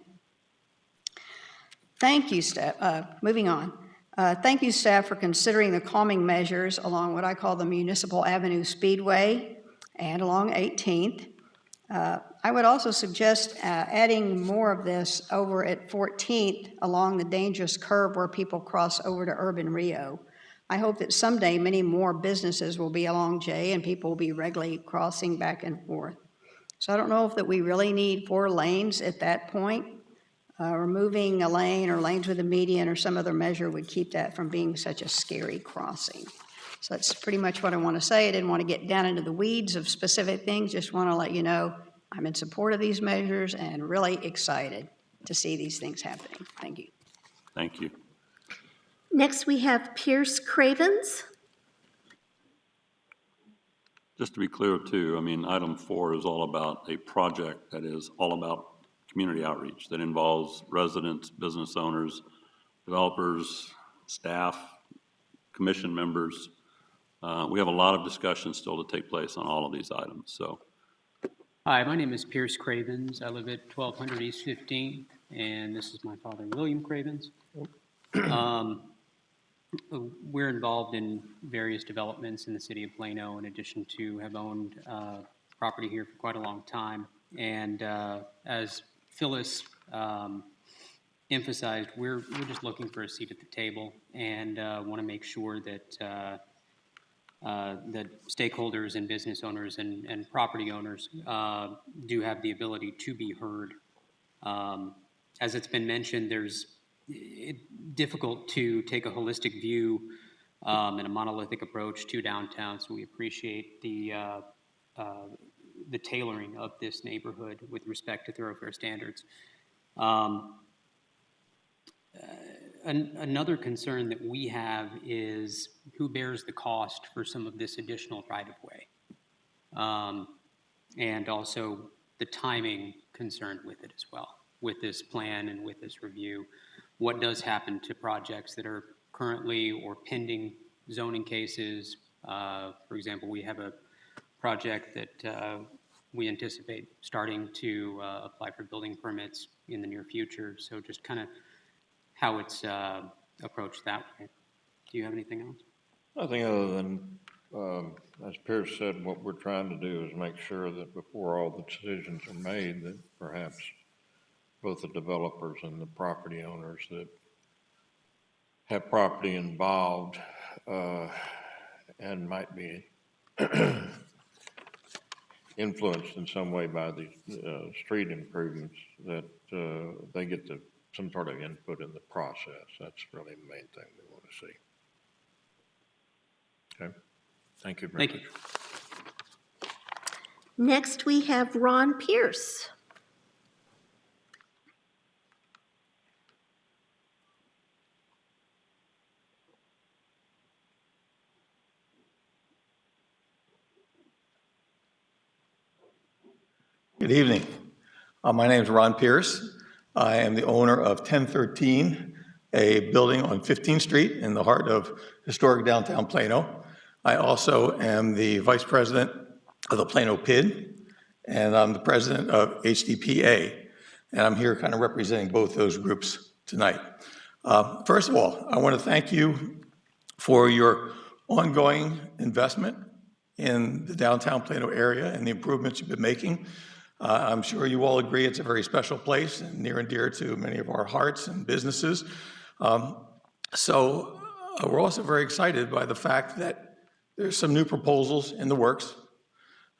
Thank you, staff. Moving on. Thank you, staff, for considering the calming measures along what I call the Municipal Avenue Speedway and along 18th. I would also suggest adding more of this over at 14th along the dangerous curve where people cross over to Urban Rio. I hope that someday many more businesses will be along J and people will be regularly crossing back and forth. So I don't know if that we really need 4 lanes at that point. Removing a lane or lanes with a median or some other measure would keep that from being such a scary crossing. So that's pretty much what I want to say. I didn't want to get down into the weeds of specific things, just want to let you know I'm in support of these measures and really excited to see these things happening. Thank you. Thank you. Next, we have Pierce Cravens. Just to be clear too, I mean, item 4 is all about a project that is all about community outreach that involves residents, business owners, developers, staff, commission members. We have a lot of discussion still to take place on all of these items, so. Hi, my name is Pierce Cravens. I live at 1200 East 15th, and this is my father, William Cravens. We're involved in various developments in the city of Plano, in addition to have owned property here for quite a long time. And as Phyllis emphasized, we're just looking for a seat at the table and want to make sure that that stakeholders and business owners and property owners do have the ability to be heard. As it's been mentioned, it's difficult to take a holistic view and a monolithic approach to downtown, so we appreciate the tailoring of this neighborhood with respect to thoroughfare standards. Another concern that we have is who bears the cost for some of this additional right-of-way, and also the timing concerned with it as well, with this plan and with this review. What does happen to projects that are currently or pending zoning cases? For example, we have a project that we anticipate starting to apply for building permits in the near future. So just kind of how it's approached that way. Do you have anything else? Nothing other than, as Pierce said, what we're trying to do is make sure that before all the decisions are made, that perhaps both the developers and the property owners that have property involved and might be influenced in some way by these street improvements, that they get some sort of input in the process. That's really the main thing we want to see. Okay. Thank you very much. Thank you. Next, we have Ron Pierce. Good evening. My name is Ron Pierce. I am the owner of 1013, a building on 15th Street in the heart of historic downtown Plano. I also am the vice president of the Plano PID, and I'm the president of HDPA, and I'm here kind of representing both those groups tonight. First of all, I want to thank you for your ongoing investment in the downtown Plano area and the improvements you've been making. I'm sure you all agree it's a very special place and near and dear to many of our hearts and businesses. So we're also very excited by the fact that there's some new proposals in the works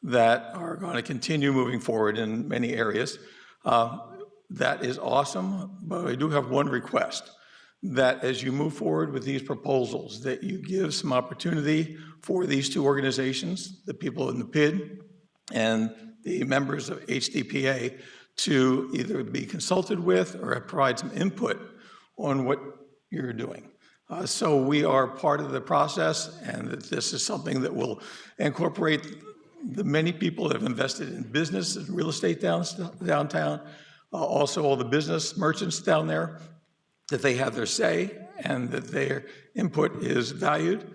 that are going to continue moving forward in many areas. That is awesome, but I do have one request, that as you move forward with these proposals, that you give some opportunity for these two organizations, the people in the PID and the members of HDPA, to either be consulted with or provide some input on what you're doing. So we are part of the process, and that this is something that will incorporate the many people that have invested in business and real estate downtown, also all the business merchants down there, that they have their say and that their input is valued.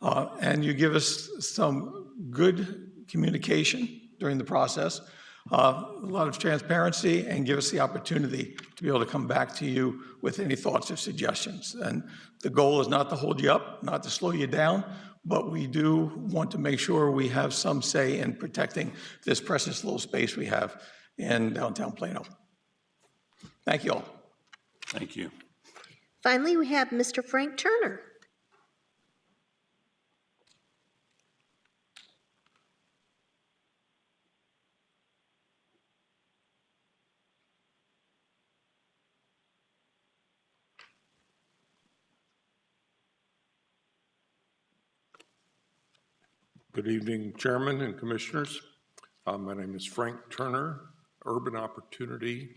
And you give us some good communication during the process, a lot of transparency, and give us the opportunity to be able to come back to you with any thoughts or suggestions. And the goal is not to hold you up, not to slow you down, but we do want to make sure we have some say in protecting this precious little space we have in downtown Plano. Thank you all. Thank you. Finally, we have Mr. Frank Turner. Good evening, Chairman and Commissioners. My name is Frank Turner. Urban Opportunity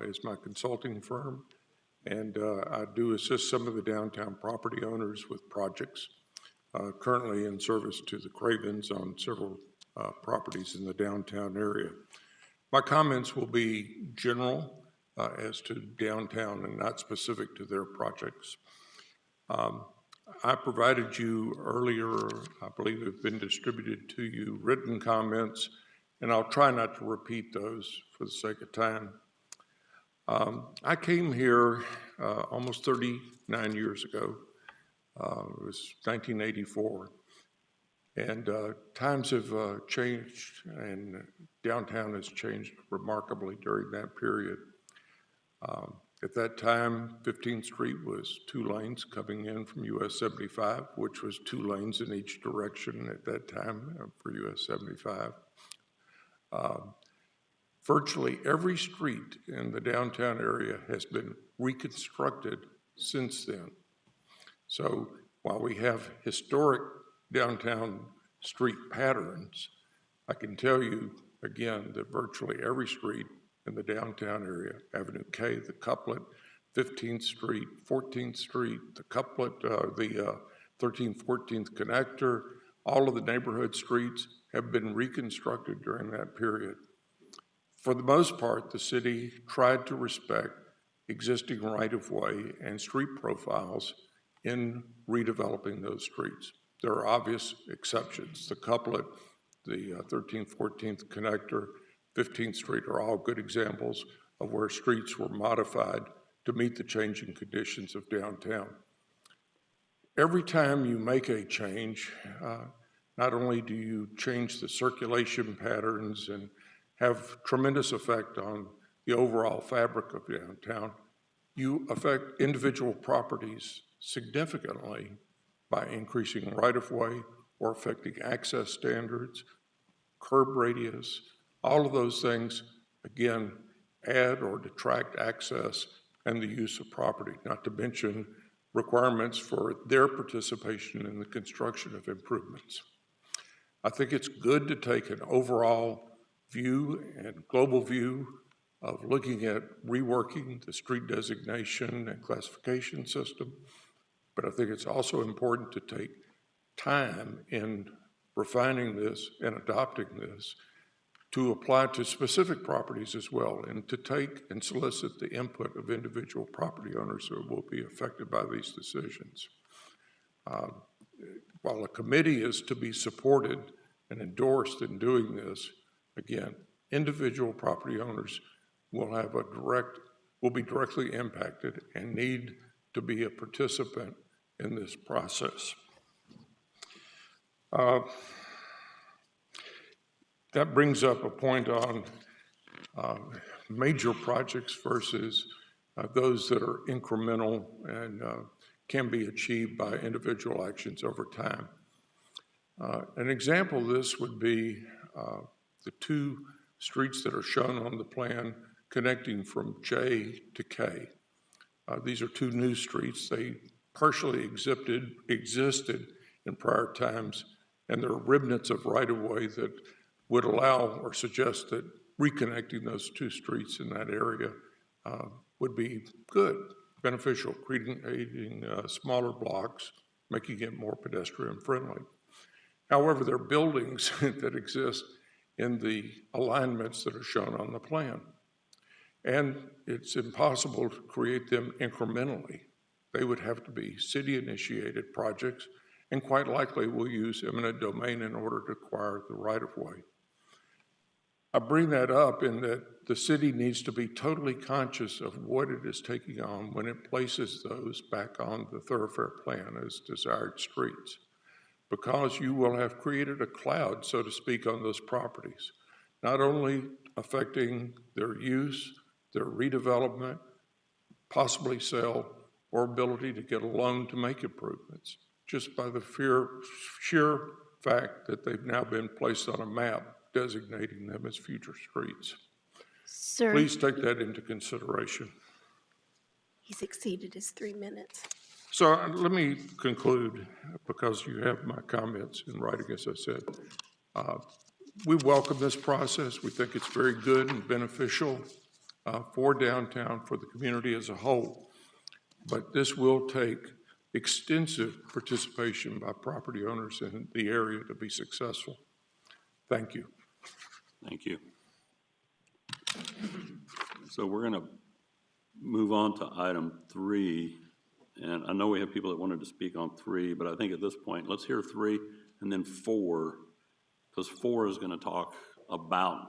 is my consulting firm, and I do assist some of the downtown property owners with projects currently in service to the Cravens on several properties in the downtown area. My comments will be general as to downtown and not specific to their projects. I provided you earlier, I believe have been distributed to you, written comments, and I'll try not to repeat those for the sake of time. I came here almost 39 years ago. It was 1984. And times have changed, and downtown has changed remarkably during that period. At that time, 15th Street was 2 lanes coming in from US 75, which was 2 lanes in each direction at that time for US 75. Virtually every street in the downtown area has been reconstructed since then. So while we have historic downtown street patterns, I can tell you again that virtually every street in the downtown area, Avenue K, the Couplet, 15th Street, 14th Street, the Couplet, the 13th, 14th connector, all of the neighborhood streets have been reconstructed during that period. For the most part, the city tried to respect existing right-of-way and street profiles in redeveloping those streets. There are obvious exceptions. The Couplet, the 13th, 14th connector, 15th Street are all good examples of where streets were modified to meet the changing conditions of downtown. Every time you make a change, not only do you change the circulation patterns and have tremendous effect on the overall fabric of downtown, you affect individual properties significantly by increasing right-of-way or affecting access standards, curb radius. All of those things, again, add or detract access and the use of property, not to mention requirements for their participation in the construction of improvements. I think it's good to take an overall view and global view of looking at reworking the street designation and classification system, but I think it's also important to take time in refining this and adopting this to apply to specific properties as well, and to take and solicit the input of individual property owners who will be affected by these decisions. While a committee is to be supported and endorsed in doing this, again, individual property owners will be directly impacted and need to be a participant in this process. That brings up a point on major projects versus those that are incremental and can be achieved by individual actions over time. An example of this would be the 2 streets that are shown on the plan connecting from J to K. These are 2 new streets. They partially existed in prior times, and there are remnants of right-of-way that would allow or suggest that reconnecting those 2 streets in that area would be good, beneficial, creating smaller blocks, making it more pedestrian friendly. However, there are buildings that exist in the alignments that are shown on the plan, and it's impossible to create them incrementally. They would have to be city-initiated projects, and quite likely will use eminent domain in order to acquire the right-of-way. I bring that up in that the city needs to be totally conscious of what it is taking on when it places those back on the thoroughfare plan as desired streets, because you will have created a cloud, so to speak, on those properties, not only affecting their use, their redevelopment, possibly sale, or ability to get a loan to make improvements, just by the sheer fact that they've now been placed on a map designating them as future streets. Sir, Please take that into consideration. he's exceeded his 3 minutes. So let me conclude, because you have my comments in writing, as I said. We welcome this process. We think it's very good and beneficial for downtown, for the community as a whole. But this will take extensive participation by property owners in the area to be successful. Thank you. Thank you. So we're going to move on to item 3. And I know we have people that wanted to speak on 3, but I think at this point, let's hear 3 and then 4, because 4 is going to talk about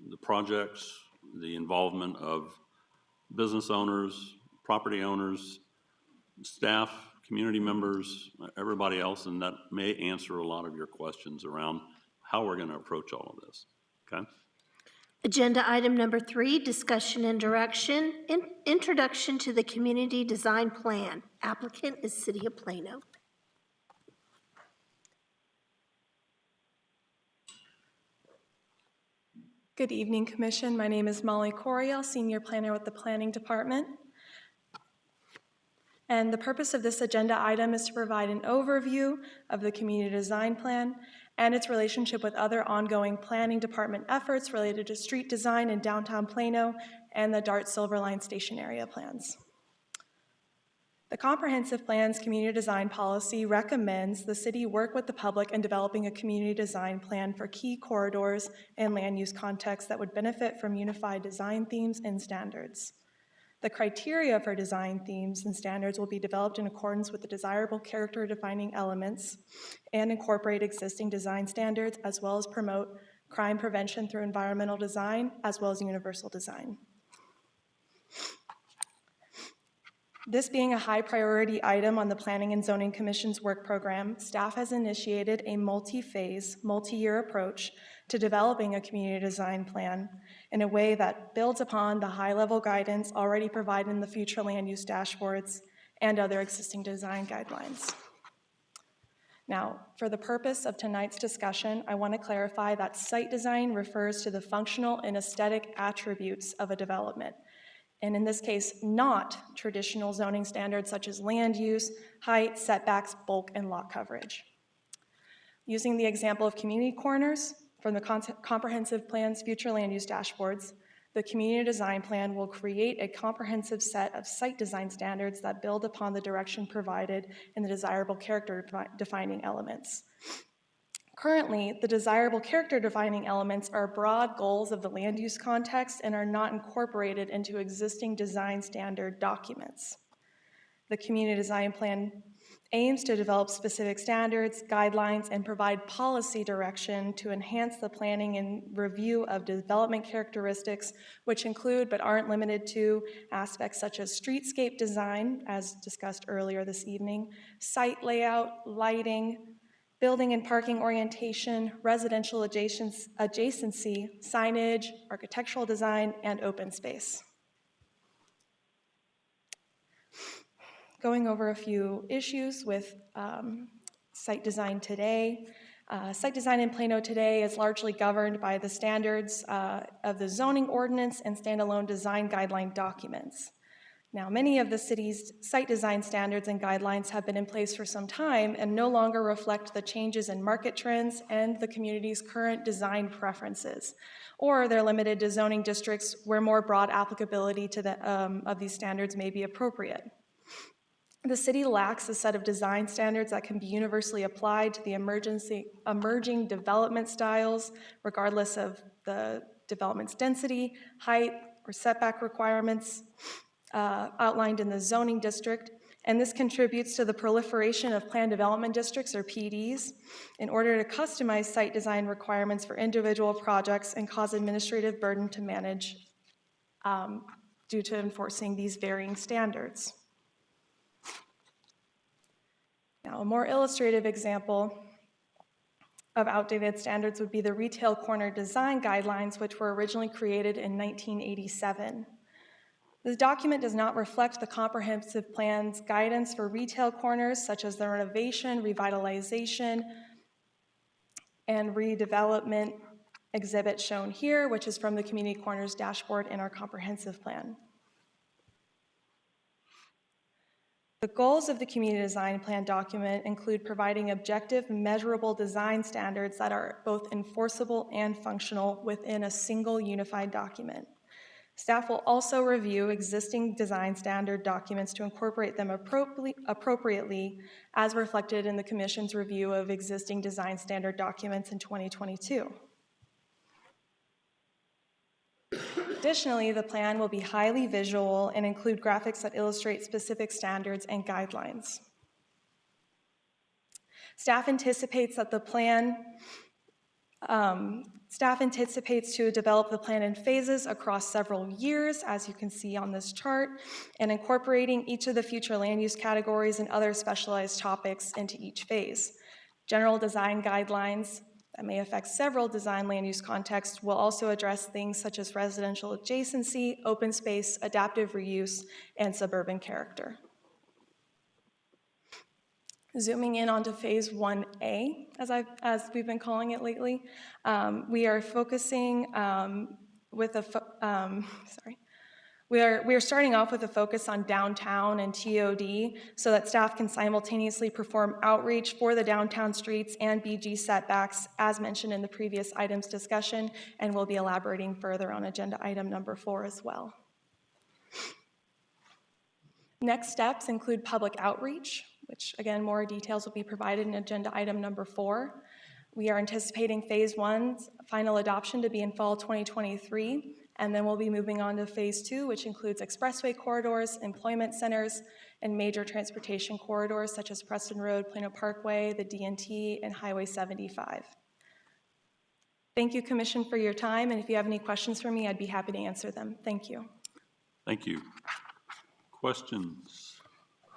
the projects, the involvement of business owners, property owners, staff, community members, everybody else, and that may answer a lot of your questions around how we're going to approach all of this, okay? Agenda item number 3, discussion and direction, introduction to the community design plan. Applicant is City of Plano. Good evening, Commission. My name is Molly Coriel, Senior Planner with the Planning Department. And the purpose of this agenda item is to provide an overview of the community design plan and its relationship with other ongoing planning department efforts related to street design in downtown Plano and the DART Silver Line Station area plans. The Comprehensive Plan's community design policy recommends the city work with the public in developing a community design plan for key corridors and land use contexts that would benefit from unified design themes and standards. The criteria for design themes and standards will be developed in accordance with the desirable character defining elements and incorporate existing design standards, as well as promote crime prevention through environmental design, as well as universal design. This being a high priority item on the Planning and Zoning Commission's work program, staff has initiated a multi-phase, multi-year approach to developing a community design plan in a way that builds upon the high-level guidance already provided in the future land use dashboards and other existing design guidelines. Now, for the purpose of tonight's discussion, I want to clarify that site design refers to the functional and aesthetic attributes of a development, and in this case, not traditional zoning standards such as land use, height, setbacks, bulk, and lot coverage. Using the example of community corners from the Comprehensive Plan's future land use dashboards, the community design plan will create a comprehensive set of site design standards that build upon the direction provided in the desirable character defining elements. Currently, the desirable character defining elements are broad goals of the land use context and are not incorporated into existing design standard documents. The community design plan aims to develop specific standards, guidelines, and provide policy direction to enhance the planning and review of development characteristics, which include but aren't limited to aspects such as streetscape design, as discussed earlier this evening, site layout, lighting, building and parking orientation, residential adjacency, signage, architectural design, and open space. Going over a few issues with site design today. Site design in Plano today is largely governed by the standards of the zoning ordinance and standalone design guideline documents. Now, many of the city's site design standards and guidelines have been in place for some time and no longer reflect the changes in market trends and the community's current design preferences, or they're limited to zoning districts where more broad applicability to of these standards may be appropriate. The city lacks a set of design standards that can be universally applied to the emerging development styles, regardless of the development's density, height, or setback requirements outlined in the zoning district, and this contributes to the proliferation of planned development districts, or PDs, in order to customize site design requirements for individual projects and cause administrative burden to manage due to enforcing these varying standards. Now, a more illustrative example of outdated standards would be the retail corner design guidelines, which were originally created in 1987. This document does not reflect the comprehensive plan's guidance for retail corners, such as the renovation, revitalization, and redevelopment exhibit shown here, which is from the Community Corners dashboard in our comprehensive plan. The goals of the community design plan document include providing objective, measurable design standards that are both enforceable and functional within a single unified document. Staff will also review existing design standard documents to incorporate them appropriately as reflected in the Commission's review of existing design standard documents in 2022. Additionally, the plan will be highly visual and include graphics that illustrate specific standards and guidelines. Staff anticipates to develop the plan in phases across several years, as you can see on this chart, and incorporating each of the future land use categories and other specialized topics into each phase. General design guidelines that may affect several design land use contexts will also address things such as residential adjacency, open space, adaptive reuse, and suburban character. Zooming in onto phase 1A, as we've been calling it lately, we are focusing We are starting off with a focus on downtown and TOD so that staff can simultaneously perform outreach for the downtown streets and BG setbacks as mentioned in the previous item's discussion, and we'll be elaborating further on agenda item number 4 as well. Next steps include public outreach, which again, more details will be provided in agenda item number 4. We are anticipating phase 1's final adoption to be in fall 2023, and then we'll be moving on to phase 2, which includes expressway corridors, employment centers, and major transportation corridors such as Preston Road, Plano Parkway, the DNT, and Highway 75. Thank you, Commission, for your time, and if you have any questions for me, I'd be happy to answer them. Thank you. Thank you. Questions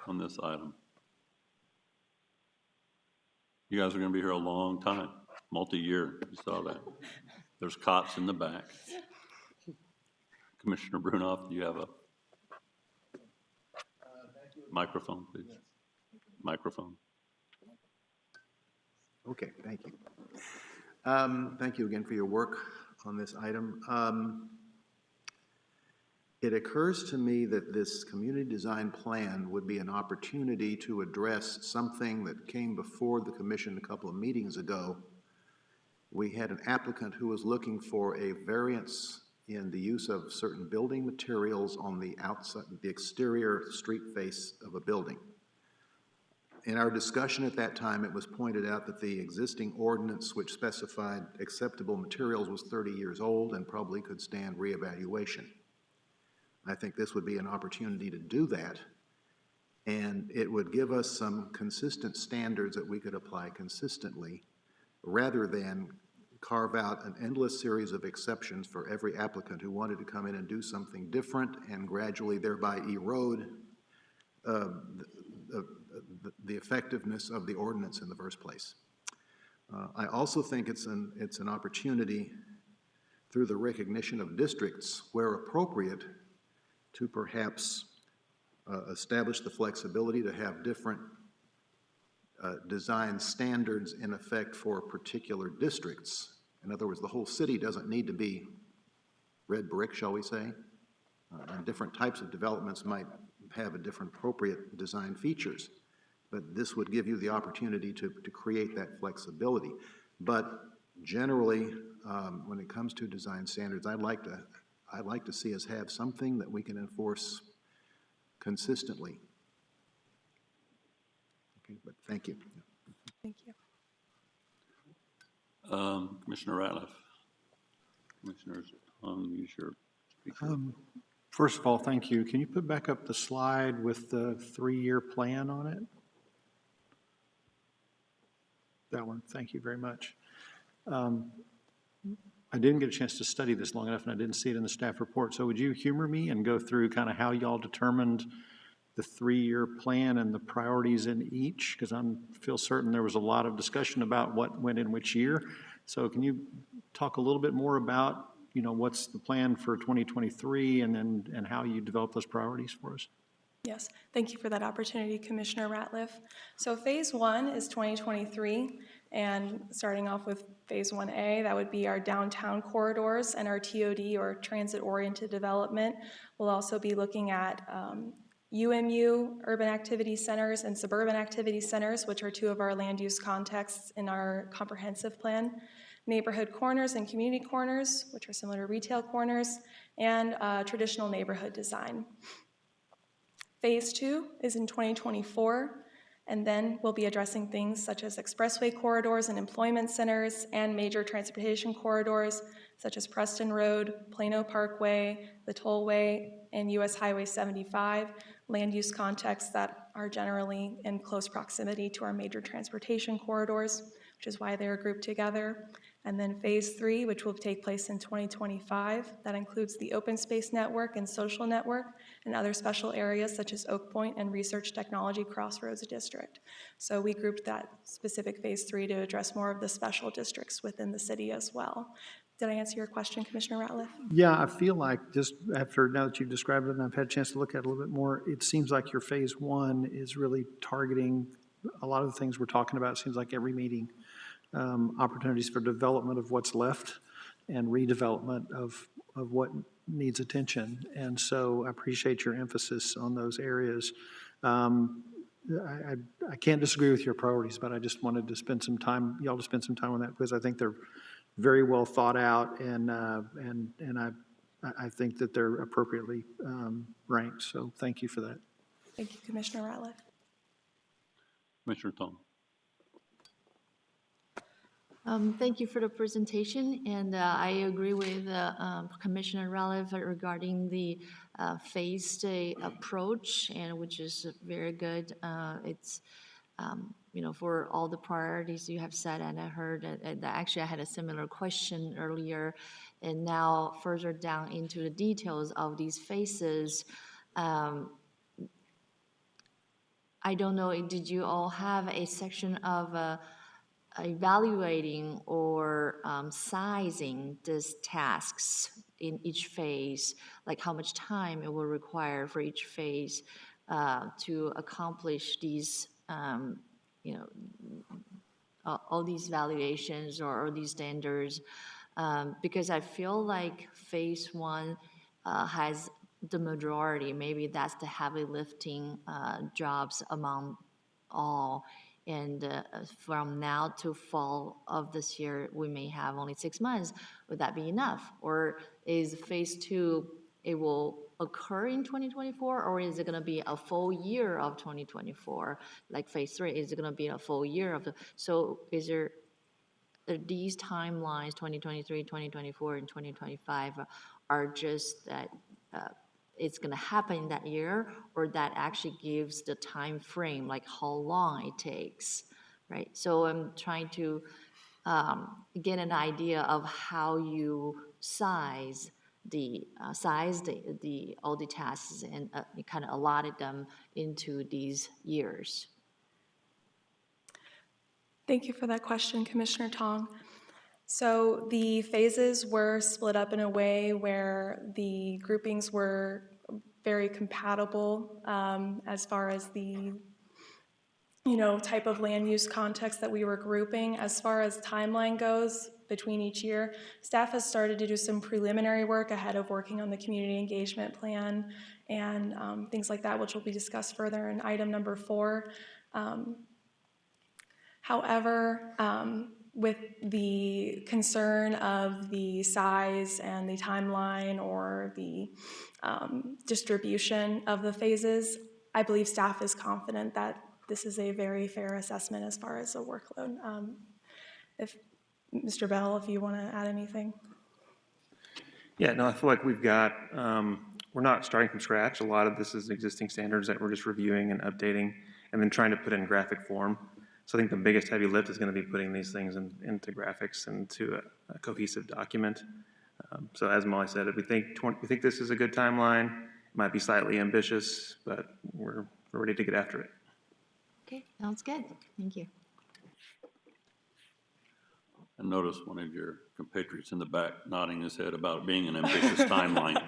on this item? You guys are going to be here a long time, multi-year. You saw that. There's cots in the back. Commissioner Brunoff, do you have a microphone, please? Microphone. Okay, thank you. Thank you again for your work on this item. It occurs to me that this community design plan would be an opportunity to address something that came before the commission a couple of meetings ago. We had an applicant who was looking for a variance in the use of certain building materials on the outside, the exterior street face of a building. In our discussion at that time, it was pointed out that the existing ordinance which specified acceptable materials was 30 years old and probably could stand reevaluation. I think this would be an opportunity to do that, and it would give us some consistent standards that we could apply consistently rather than carve out an endless series of exceptions for every applicant who wanted to come in and do something different and gradually thereby erode the effectiveness of the ordinance in the first place. I also think it's an opportunity through the recognition of districts where appropriate to perhaps establish the flexibility to have different design standards in effect for particular districts. In other words, the whole city doesn't need to be red brick, shall we say, and different types of developments might have a different appropriate design features. But this would give you the opportunity to create that flexibility. But generally, when it comes to design standards, I'd like to see us have something that we can enforce consistently. Okay, but thank you. Thank you. Commissioner Ratliff. Commissioners, use your speaker. First of all, thank you. Can you put back up the slide with the 3-year plan on it? That one, thank you very much. I didn't get a chance to study this long enough, and I didn't see it in the staff report. So would you humor me and go through kind of how y'all determined the 3-year plan and the priorities in each? Because I feel certain there was a lot of discussion about what went in which year. So can you talk a little bit more about, you know, what's the plan for 2023 and how you develop those priorities for us? Yes, thank you for that opportunity, Commissioner Ratliff. So phase 1 is 2023, and starting off with phase 1A, that would be our downtown corridors and our TOD, or transit-oriented development. We'll also be looking at UMU, urban activity centers, and suburban activity centers, which are two of our land use contexts in our comprehensive plan, neighborhood corners and community corners, which are similar to retail corners, and traditional neighborhood design. Phase 2 is in 2024, and then we'll be addressing things such as expressway corridors and employment centers and major transportation corridors such as Preston Road, Plano Parkway, the Tollway, and US Highway 75, land use contexts that are generally in close proximity to our major transportation corridors, which is why they're grouped together. And then phase 3, which will take place in 2025, that includes the open space network and social network and other special areas such as Oak Point and Research Technology Crossroads District. So we grouped that specific phase 3 to address more of the special districts within the city as well. Did I answer your question, Commissioner Ratliff? Yeah, I feel like just after, now that you've described it and I've had a chance to look at it a little bit more, it seems like your phase 1 is really targeting a lot of the things we're talking about. It seems like every meeting, opportunities for development of what's left and redevelopment of what needs attention. And so I appreciate your emphasis on those areas. I can't disagree with your priorities, but I just wanted to spend some time, y'all to spend some time on that, because I think they're very well thought out, and I think that they're appropriately ranked. So thank you for that. Thank you, Commissioner Ratliff. Commissioner Tong. Thank you for the presentation, and I agree with Commissioner Ratliff regarding the phased approach, and which is very good. It's you know, for all the priorities you have said, and I heard that actually I had a similar question earlier, and now further down into the details of these phases. I don't know, did you all have a section of evaluating or sizing these tasks in each phase, like how much time it will require for each phase to accomplish these, you know, all these valuations or these standards? Because I feel like phase 1 has the majority, maybe that's the heavy lifting jobs among all. And from now to fall of this year, we may have only 6 months. Would that be enough? Or is phase 2, it will occur in 2024, or is it going to be a full year of 2024? Like phase 3, is it going to be a full year of the, so is there, these timelines, 2023, 2024, and 2025, are just that it's going to happen that year, or that actually gives the time frame, like how long it takes, right? So I'm trying to get an idea of how you size all the tasks and you kind of allotted them into these years. Thank you for that question, Commissioner Tong. So the phases were split up in a way where the groupings were very compatible as far as the type of land use context that we were grouping. As far as timeline goes between each year, staff has started to do some preliminary work ahead of working on the community engagement plan and things like that, which will be discussed further in item number 4. However, with the concern of the size and the timeline or the distribution of the phases, I believe staff is confident that this is a very fair assessment as far as a workload. If Mr. Bell, if you want to add anything. Yeah, no, I feel like we've got, we're not starting from scratch. A lot of this is existing standards that we're just reviewing and updating and then trying to put in graphic form. So I think the biggest heavy lift is going to be putting these things into graphics and to a cohesive document. So as Molly said, we think this is a good timeline. It might be slightly ambitious, but we're ready to get after it. Okay, sounds good. Thank you. I noticed one of your compatriots in the back nodding his head about it being an ambitious timeline.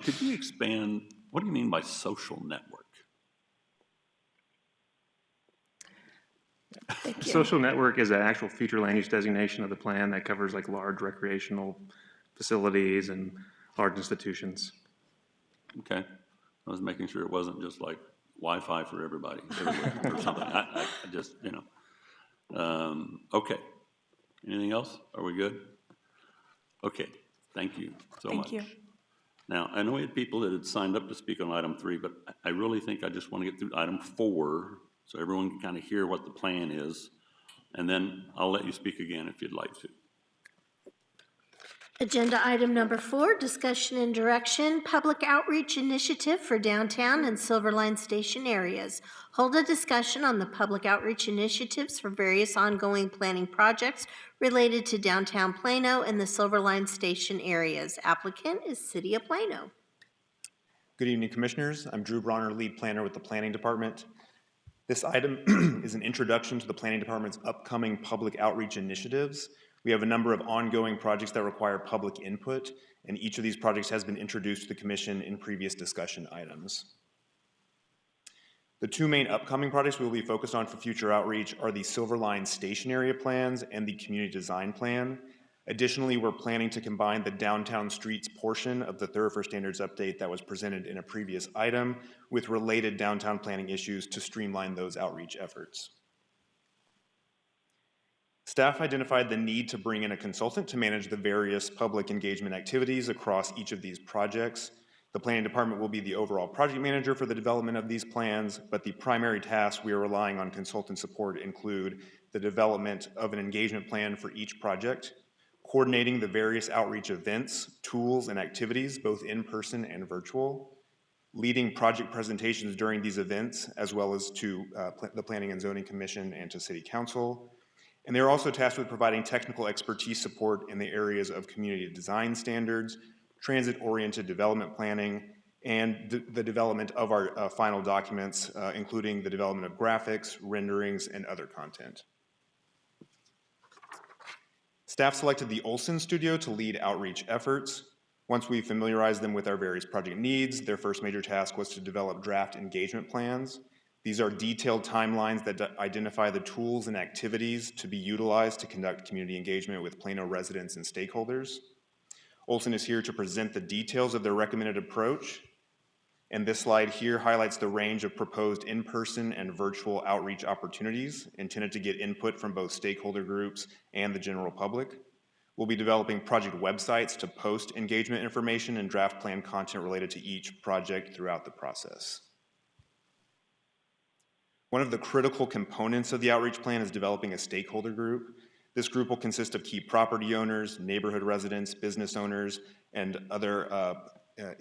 Could you expand, what do you mean by social network? Social network is an actual future land use designation of the plan that covers like large recreational facilities and large institutions. Okay. I was making sure it wasn't just like Wi-Fi for everybody everywhere or something. I just, you know. Okay. Anything else? Are we good? Okay. Thank you so much. Thank you. Now, I know we had people that had signed up to speak on item 3, but I really think I just want to get through item 4 so everyone can kind of hear what the plan is, and then I'll let you speak again if you'd like to. Agenda item number 4, discussion and direction, public outreach initiative for downtown and Silver Line Station areas. Hold a discussion on the public outreach initiatives for various ongoing planning projects related to downtown Plano and the Silver Line Station areas. Applicant is City of Plano. Good evening, Commissioners. I'm Drew Bronner, Lead Planner with the Planning Department. This item is an introduction to the Planning Department's upcoming public outreach initiatives. We have a number of ongoing projects that require public input, and each of these projects has been introduced to the Commission in previous discussion items. The two main upcoming projects we will be focused on for future outreach are the Silver Line Station Area Plans and the Community Design Plan. Additionally, we're planning to combine the downtown streets portion of the Thoroughfare Standards update that was presented in a previous item with related downtown planning issues to streamline those outreach efforts. Staff identified the need to bring in a consultant to manage the various public engagement activities across each of these projects. The Planning Department will be the overall project manager for the development of these plans, but the primary tasks we are relying on consultant support include the development of an engagement plan for each project, coordinating the various outreach events, tools, and activities, both in person and virtual, leading project presentations during these events, as well as to the Planning and Zoning Commission and to City Council. And they're also tasked with providing technical expertise support in the areas of community design standards, transit-oriented development planning, and the development of our final documents, including the development of graphics, renderings, and other content. Staff selected the Olson Studio to lead outreach efforts. Once we familiarized them with our various project needs, their first major task was to develop draft engagement plans. These are detailed timelines that identify the tools and activities to be utilized to conduct community engagement with Plano residents and stakeholders. Olson is here to present the details of their recommended approach, and this slide here highlights the range of proposed in-person and virtual outreach opportunities intended to get input from both stakeholder groups and the general public. We'll be developing project websites to post engagement information and draft plan content related to each project throughout the process. One of the critical components of the outreach plan is developing a stakeholder group. This group will consist of key property owners, neighborhood residents, business owners, and other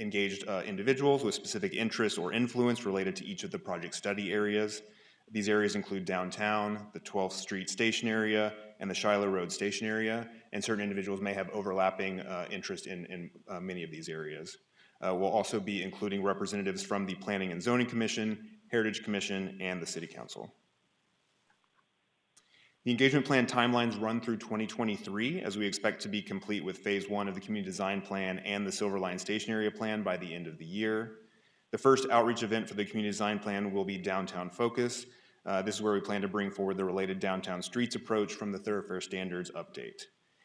engaged individuals with specific interests or influence related to each of the project study areas. These areas include downtown, the 12th Street Station area, and the Shiloh Road Station area, and certain individuals may have overlapping interest in many of these areas. We'll also be including representatives from the Planning and Zoning Commission, Heritage Commission, and the City Council. The engagement plan timelines run through 2023, as we expect to be complete with phase 1 of the community design plan and the Silver Line Station Area plan by the end of the year. The first outreach event for the community design plan will be Downtown Focus. This is where we plan to bring forward the related downtown streets approach from the Thoroughfare Standards update.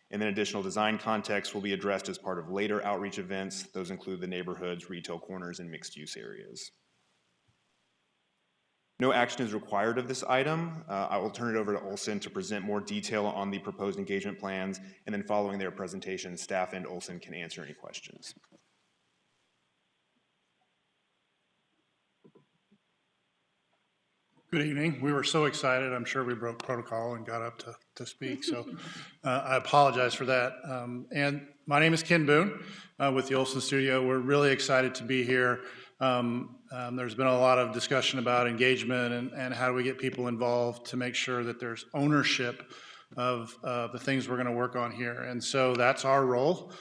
And then additional design context will be addressed as part of later outreach events. Those include the neighborhoods, retail corners, and mixed-use areas. No action is required of this item. I will turn it over to Olson to present more detail on the proposed engagement plans, and then following their presentation, staff and Olson can answer any questions. Good evening. We were so excited. I'm sure we broke protocol and got up to speak, so I apologize for that. And my name is Ken Boone with the Olson Studio. We're really excited to be here. There's been a lot of discussion about engagement and how do we get people involved to make sure that there's ownership of the things we're going to work on here. And so that's our role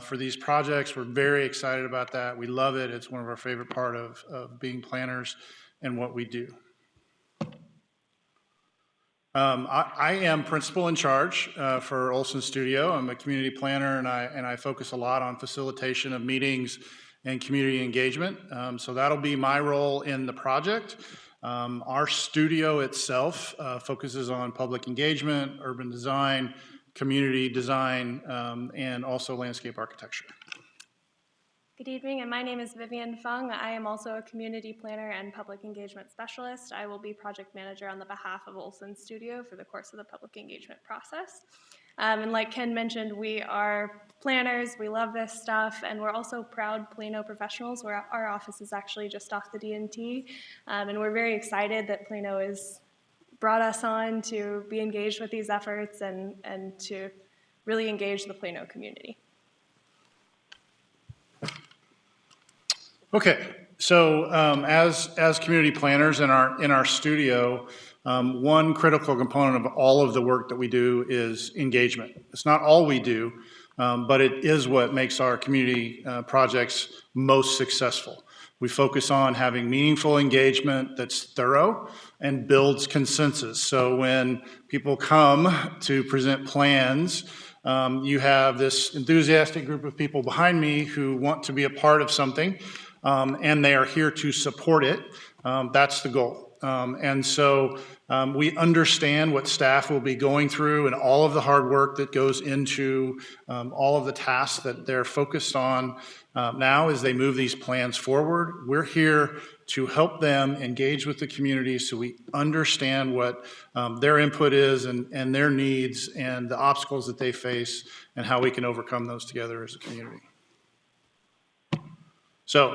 for these projects. We're very excited about that. We love it. It's one of our favorite part of being planners and what we do. I am principal in charge for Olson Studio. I'm a community planner, and I focus a lot on facilitation of meetings and community engagement. So that'll be my role in the project. Our studio itself focuses on public engagement, urban design, community design, and also landscape architecture. Good evening, and my name is Vivian Fung. I am also a community planner and public engagement specialist. I will be project manager on the behalf of Olson Studio for the course of the public engagement process. And like Ken mentioned, we are planners, we love this stuff, and we're also proud Plano professionals, where our office is actually just off the D&T. And we're very excited that Plano has brought us on to be engaged with these efforts and to really engage the Plano community. Okay, so as community planners in our studio, one critical component of all of the work that we do is engagement. It's not all we do, but it is what makes our community projects most successful. We focus on having meaningful engagement that's thorough and builds consensus. So when people come to present plans, you have this enthusiastic group of people behind me who want to be a part of something, and they are here to support it. That's the goal. And so we understand what staff will be going through and all of the hard work that goes into all of the tasks that they're focused on now as they move these plans forward. We're here to help them engage with the community so we understand what their input is and their needs and the obstacles that they face and how we can overcome those together as a community. So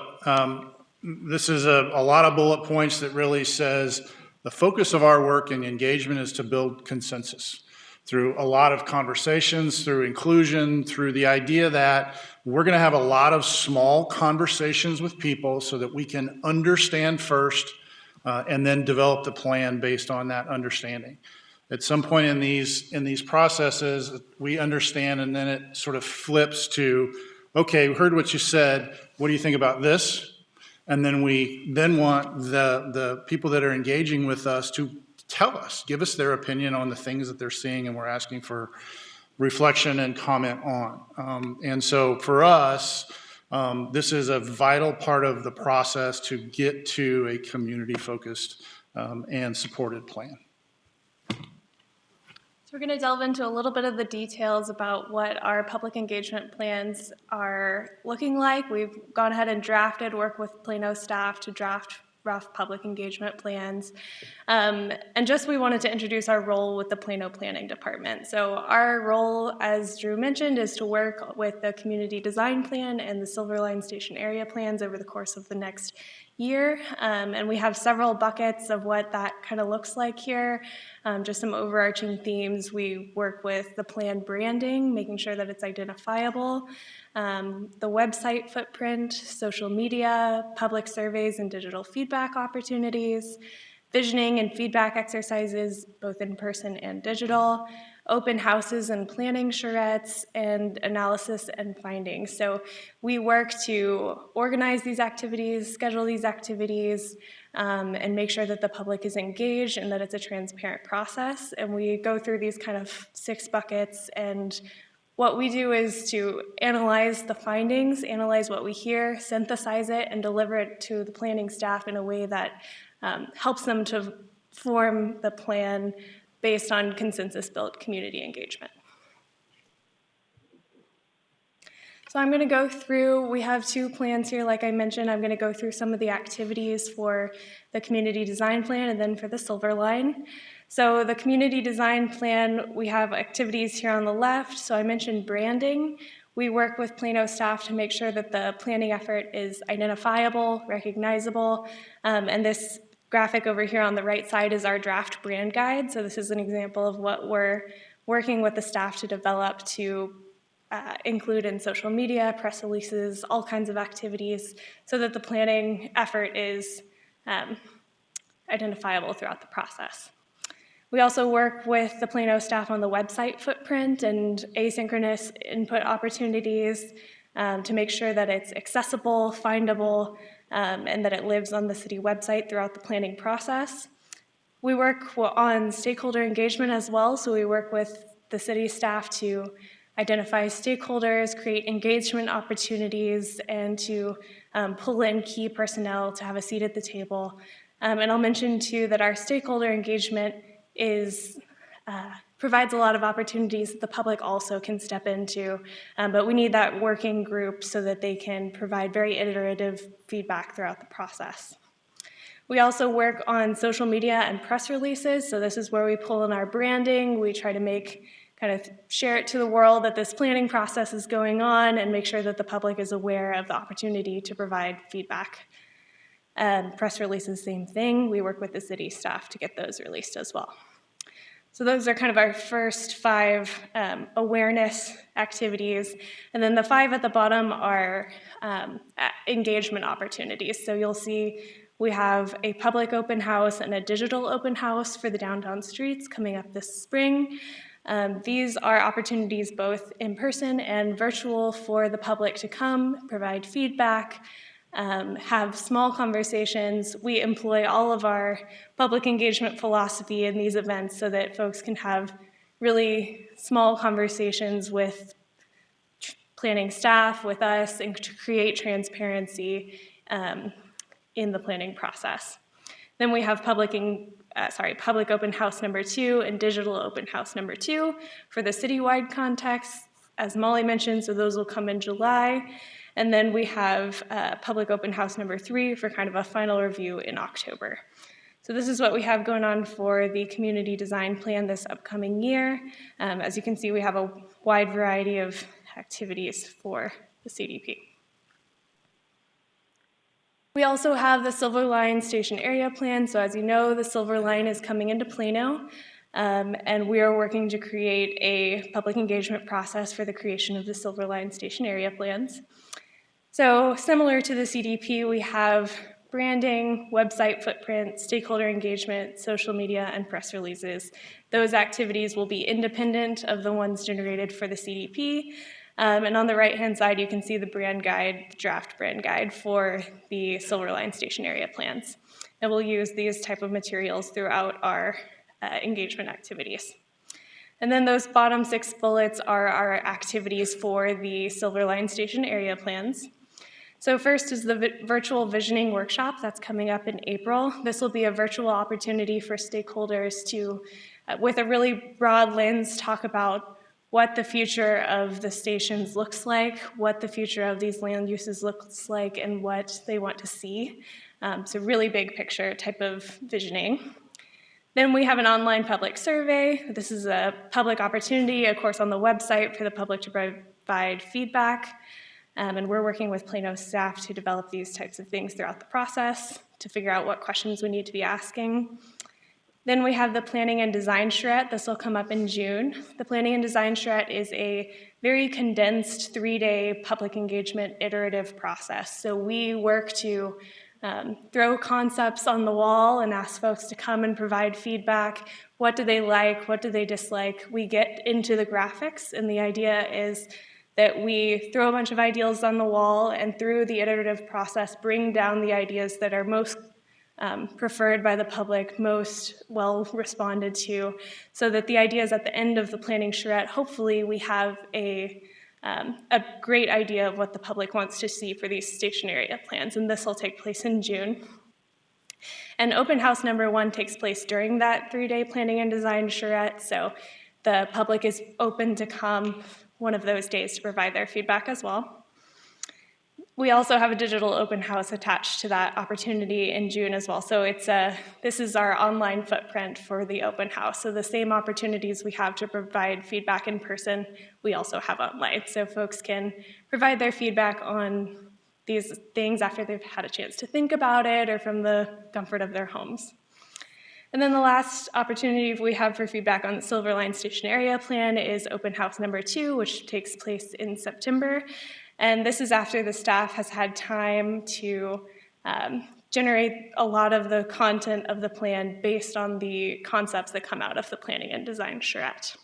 this is a lot of bullet points that really says the focus of our work and engagement is to build consensus through a lot of conversations, through inclusion, through the idea that we're going to have a lot of small conversations with people so that we can understand first and then develop the plan based on that understanding. At some point in these processes, we understand, and then it sort of flips to, okay, we heard what you said. What do you think about this? And then we want the people that are engaging with us to tell us, give us their opinion on the things that they're seeing and we're asking for reflection and comment on. And so for us, this is a vital part of the process to get to a community-focused and supported plan. So we're going to delve into a little bit of the details about what our public engagement plans are looking like. We've gone ahead and worked with Plano staff to draft rough public engagement plans. And just we wanted to introduce our role with the Plano Planning Department. So our role, as Drew mentioned, is to work with the community design plan and the Silverline Station area plans over the course of the next year. And we have several buckets of what that kind of looks like here. Just some overarching themes. We work with the plan branding, making sure that it's identifiable, the website footprint, social media, public surveys and digital feedback opportunities, visioning and feedback exercises, both in person and digital, open houses and planning charrettes, and analysis and findings. So we work to organize these activities, schedule these activities, and make sure that the public is engaged and that it's a transparent process. And we go through these kind of 6 buckets, and what we do is to analyze the findings, analyze what we hear, synthesize it, and deliver it to the planning staff in a way that helps them to form the plan based on consensus-built community engagement. So I'm going to go through, we have 2 plans here, like I mentioned. I'm going to go through some of the activities for the community design plan and then for the Silverline. So the community design plan, we have activities here on the left. So I mentioned branding. We work with Plano staff to make sure that the planning effort is identifiable, recognizable, and this graphic over here on the right side is our draft brand guide. So this is an example of what we're working with the staff to develop to include in social media, press releases, all kinds of activities, so that the planning effort is identifiable throughout the process. We also work with the Plano staff on the website footprint and asynchronous input opportunities to make sure that it's accessible, findable, and that it lives on the city website throughout the planning process. We work on stakeholder engagement as well, so we work with the city staff to identify stakeholders, create engagement opportunities, and to pull in key personnel to have a seat at the table. And I'll mention too that our stakeholder engagement is provides a lot of opportunities that the public also can step into, but we need that working group so that they can provide very iterative feedback throughout the process. We also work on social media and press releases, so this is where we pull in our branding. We try to share it to the world that this planning process is going on and make sure that the public is aware of the opportunity to provide feedback. Press releases, same thing. We work with the city staff to get those released as well. So those are kind of our first 5 awareness activities. And then the 5 at the bottom are engagement opportunities. So you'll see we have a public open house and a digital open house for the downtown streets coming up this spring. These are opportunities both in person and virtual for the public to come, provide feedback, have small conversations. We employ all of our public engagement philosophy in these events so that folks can have really small conversations with planning staff, with us, and to create transparency in the planning process. Then we have public open house number 2 and digital open house number 2 for the citywide context, as Molly mentioned, so those will come in July. And then we have public open house number 3 for kind of a final review in October. So this is what we have going on for the community design plan this upcoming year. As you can see, we have a wide variety of activities for the CDP. We also have the Silver Line Station Area Plan. So as you know, the Silver Line is coming into Plano, and we are working to create a public engagement process for the creation of the Silver Line Station Area Plans. So similar to the CDP, we have branding, website footprint, stakeholder engagement, social media, and press releases. Those activities will be independent of the ones generated for the CDP. And on the right-hand side, you can see the brand guide, draft brand guide for the Silver Line Station Area Plans. And we'll use these type of materials throughout our engagement activities. And then those bottom 6 bullets are our activities for the Silver Line Station Area Plans. So first is the virtual visioning workshop that's coming up in April. This will be a virtual opportunity for stakeholders to, with a really broad lens, talk about what the future of the stations looks like, what the future of these land uses looks like, and what they want to see. So really big picture type of visioning. Then we have an online public survey. This is a public opportunity, of course, on the website for the public to provide feedback. And we're working with Plano staff to develop these types of things throughout the process to figure out what questions we need to be asking. Then we have the Planning and Design Charrette. This will come up in June. The Planning and Design Charrette is a very condensed 3-day public engagement iterative process. So we work to throw concepts on the wall and ask folks to come and provide feedback. What do they like? What do they dislike? We get into the graphics, and the idea is that we throw a bunch of ideas on the wall and through the iterative process bring down the ideas that are most preferred by the public, most well responded to, so that the ideas at the end of the planning charrette, hopefully we have a great idea of what the public wants to see for these station area plans, and this will take place in June. And open house number 1 takes place during that 3-day planning and design charrette, so the public is open to come one of those days to provide their feedback as well. We also have a digital open house attached to that opportunity in June as well. So this is our online footprint for the open house. So the same opportunities we have to provide feedback in person, we also have online. So folks can provide their feedback on these things after they've had a chance to think about it or from the comfort of their homes. And then the last opportunity we have for feedback on the Silver Line Station Area Plan is open house number 2, which takes place in September. And this is after the staff has had time to generate a lot of the content of the plan based on the concepts that come out of the planning and design charrette.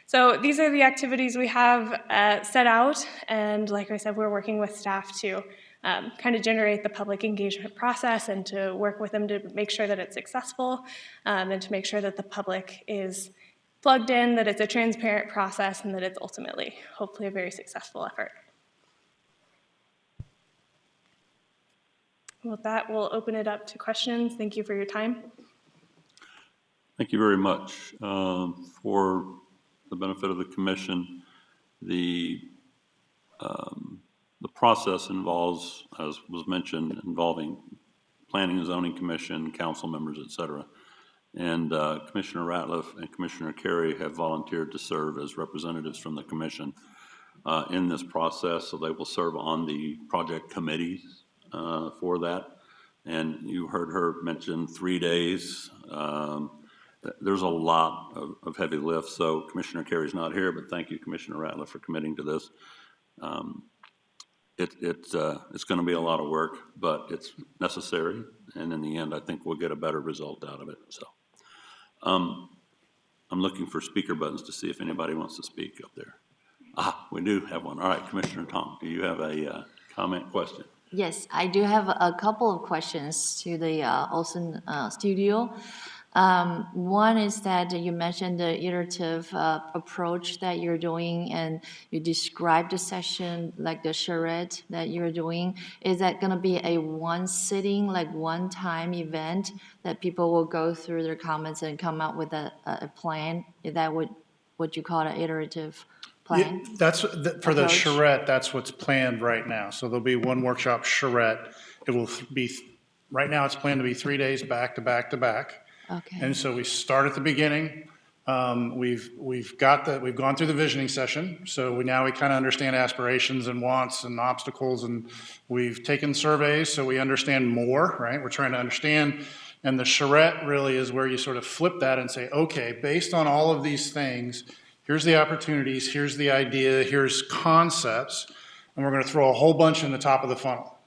So these are the activities we have set out, and like I said, we're working with staff to kind of generate the public engagement process and to work with them to make sure that it's successful and to make sure that the public is plugged in, that it's a transparent process, and that it's ultimately, hopefully, a very successful effort. With that, we'll open it up to questions. Thank you for your time. Thank you very much. For the benefit of the commission, the process involves, as was mentioned, involving Planning and Zoning Commission, council members, et cetera. And Commissioner Ratliff and Commissioner Carey have volunteered to serve as representatives from the commission in this process, so they will serve on the project committees for that. And you heard her mention 3 days. There's a lot of heavy lift, so Commissioner Carey's not here, but thank you, Commissioner Ratliff, for committing to this. It's going to be a lot of work, but it's necessary, and in the end, I think we'll get a better result out of it. So I'm looking for speaker buttons to see if anybody wants to speak up there. We do have one. All right, Commissioner Tong, do you have a comment, question? Yes, I do have a couple of questions to the Olson studio. One is that you mentioned the iterative approach that you're doing, and you described the session like the charrette that you're doing. Is that going to be a one sitting, like one time event that people will go through their comments and come up with a plan? Is that what you call an iterative plan? Yeah, that's for the charrette. That's what's planned right now. So there'll be one workshop charrette. It will be right now. It's planned to be 3 days back to back to back. Okay. And so we start at the beginning. We've gone through the visioning session. So we kind of understand aspirations and wants and obstacles, and we've taken surveys so we understand more. Right. We're trying to understand. And the charrette really is where you sort of flip that and say, okay, based on all of these things, here's the opportunities, here's the idea, here's concepts, and we're going to throw a whole bunch in the top of the funnel.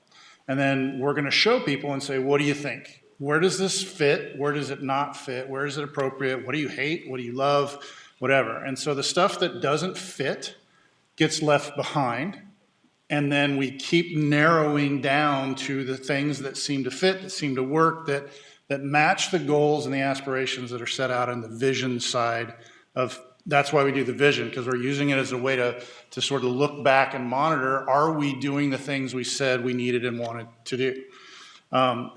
And then we're going to show people and say, what do you think? Where does this fit? Where does it not fit? Where is it appropriate? What do you hate? What do you love? Whatever. And so the stuff that doesn't fit gets left behind. And then we keep narrowing down to the things that seem to fit, that seem to work, that match the goals and the aspirations that are set out in the vision side of. That's why we do the vision, because we're using it as a way to sort of look back and monitor, are we doing the things we said we needed and wanted to do?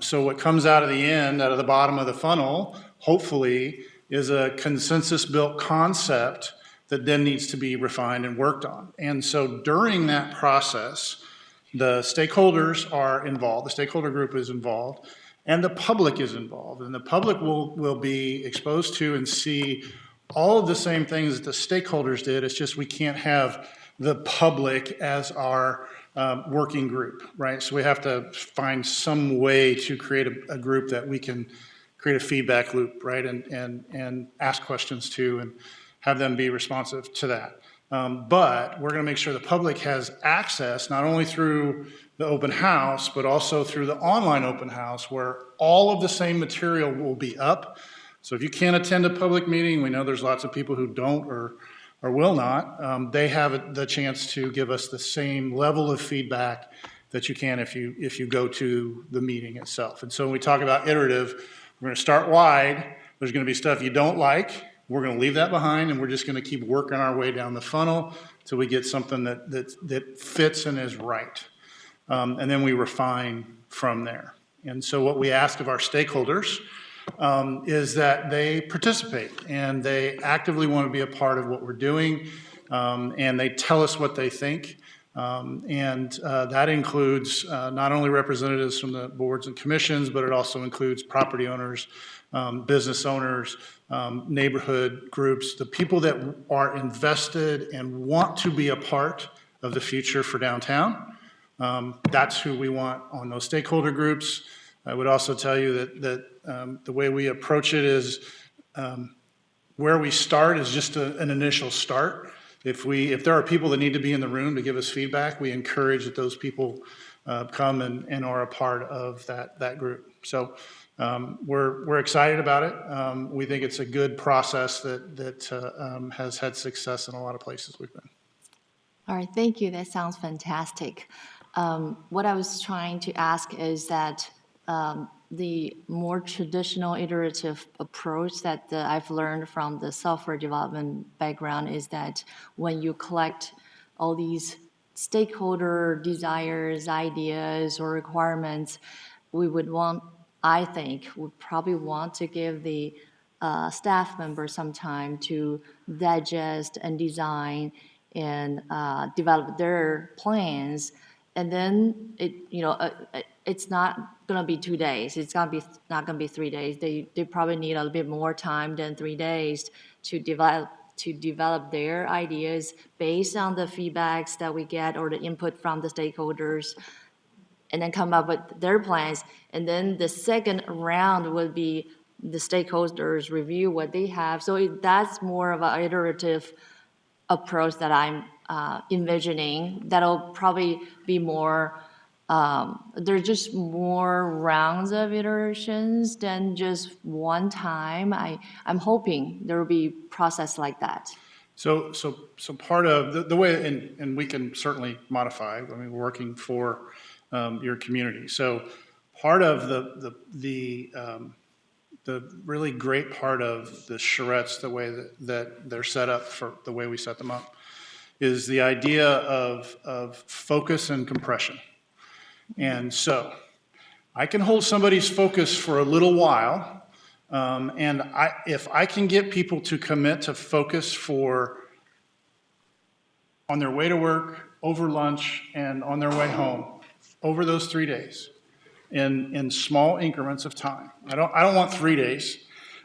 So what comes out of the end, out of the bottom of the funnel, hopefully, is a consensus-built concept that then needs to be refined and worked on. And so during that process, the stakeholders are involved, the stakeholder group is involved, and the public is involved. And the public will be exposed to and see all of the same things that the stakeholders did. It's just we can't have the public as our working group, right? So we have to find some way to create a group that we can create a feedback loop, right? And ask questions to and have them be responsive to that. But we're going to make sure the public has access, not only through the open house, but also through the online open house, where all of the same material will be up. So if you can't attend a public meeting, we know there's lots of people who don't or will not, they have the chance to give us the same level of feedback that you can if you go to the meeting itself. And so when we talk about iterative, we're going to start wide. There's going to be stuff you don't like. We're going to leave that behind, and we're just going to keep working our way down the funnel till we get something that fits and is right. And then we refine from there. And so what we ask of our stakeholders is that they participate and they actively want to be a part of what we're doing, and they tell us what they think. That includes not only representatives from the boards and commissions, but it also includes property owners, business owners, neighborhood groups, the people that are invested and want to be a part of the future for downtown. That's who we want on those stakeholder groups. I would also tell you that the way we approach it is where we start is just an initial start. If there are people that need to be in the room to give us feedback, we encourage that those people come and are a part of that group. So we're excited about it. We think it's a good process that has had success in a lot of places we've been. All right, thank you. That sounds fantastic. What I was trying to ask is that the more traditional iterative approach that I've learned from the software development background is that when you collect all these stakeholder desires, ideas, or requirements, I think, would probably want to give the staff members some time to digest and design and develop their plans. And then it's not gonna be 2 days. It's not gonna be 3 days. They probably need a little bit more time than 3 days to develop their ideas based on the feedbacks that we get or the input from the stakeholders, and then come up with their plans. And then the second round would be the stakeholders review what they have. So that's more of an iterative approach that I'm envisioning. That'll probably be more, there's just more rounds of iterations than just one time. I'm hoping there will be process like that. So part of the way, and we can certainly modify, I mean, we're working for your community. So part of the really great part of the charrettes, the way that they're set up, for the way we set them up, is the idea of focus and compression. And so I can hold somebody's focus for a little while, and if I can get people to commit to focus for on their way to work, over lunch, and on their way home, over those 3 days, in small increments of time. I don't want 3 days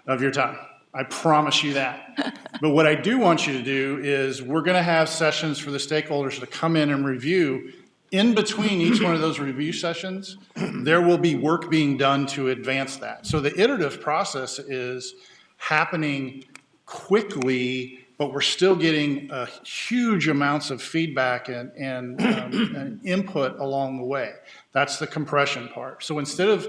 of your time. I promise you that. But what I do want you to do is we're going to have sessions for the stakeholders to come in and review. In between each one of those review sessions, there will be work being done to advance that. So the iterative process is happening quickly, but we're still getting huge amounts of feedback and input along the way. That's the compression part. So instead of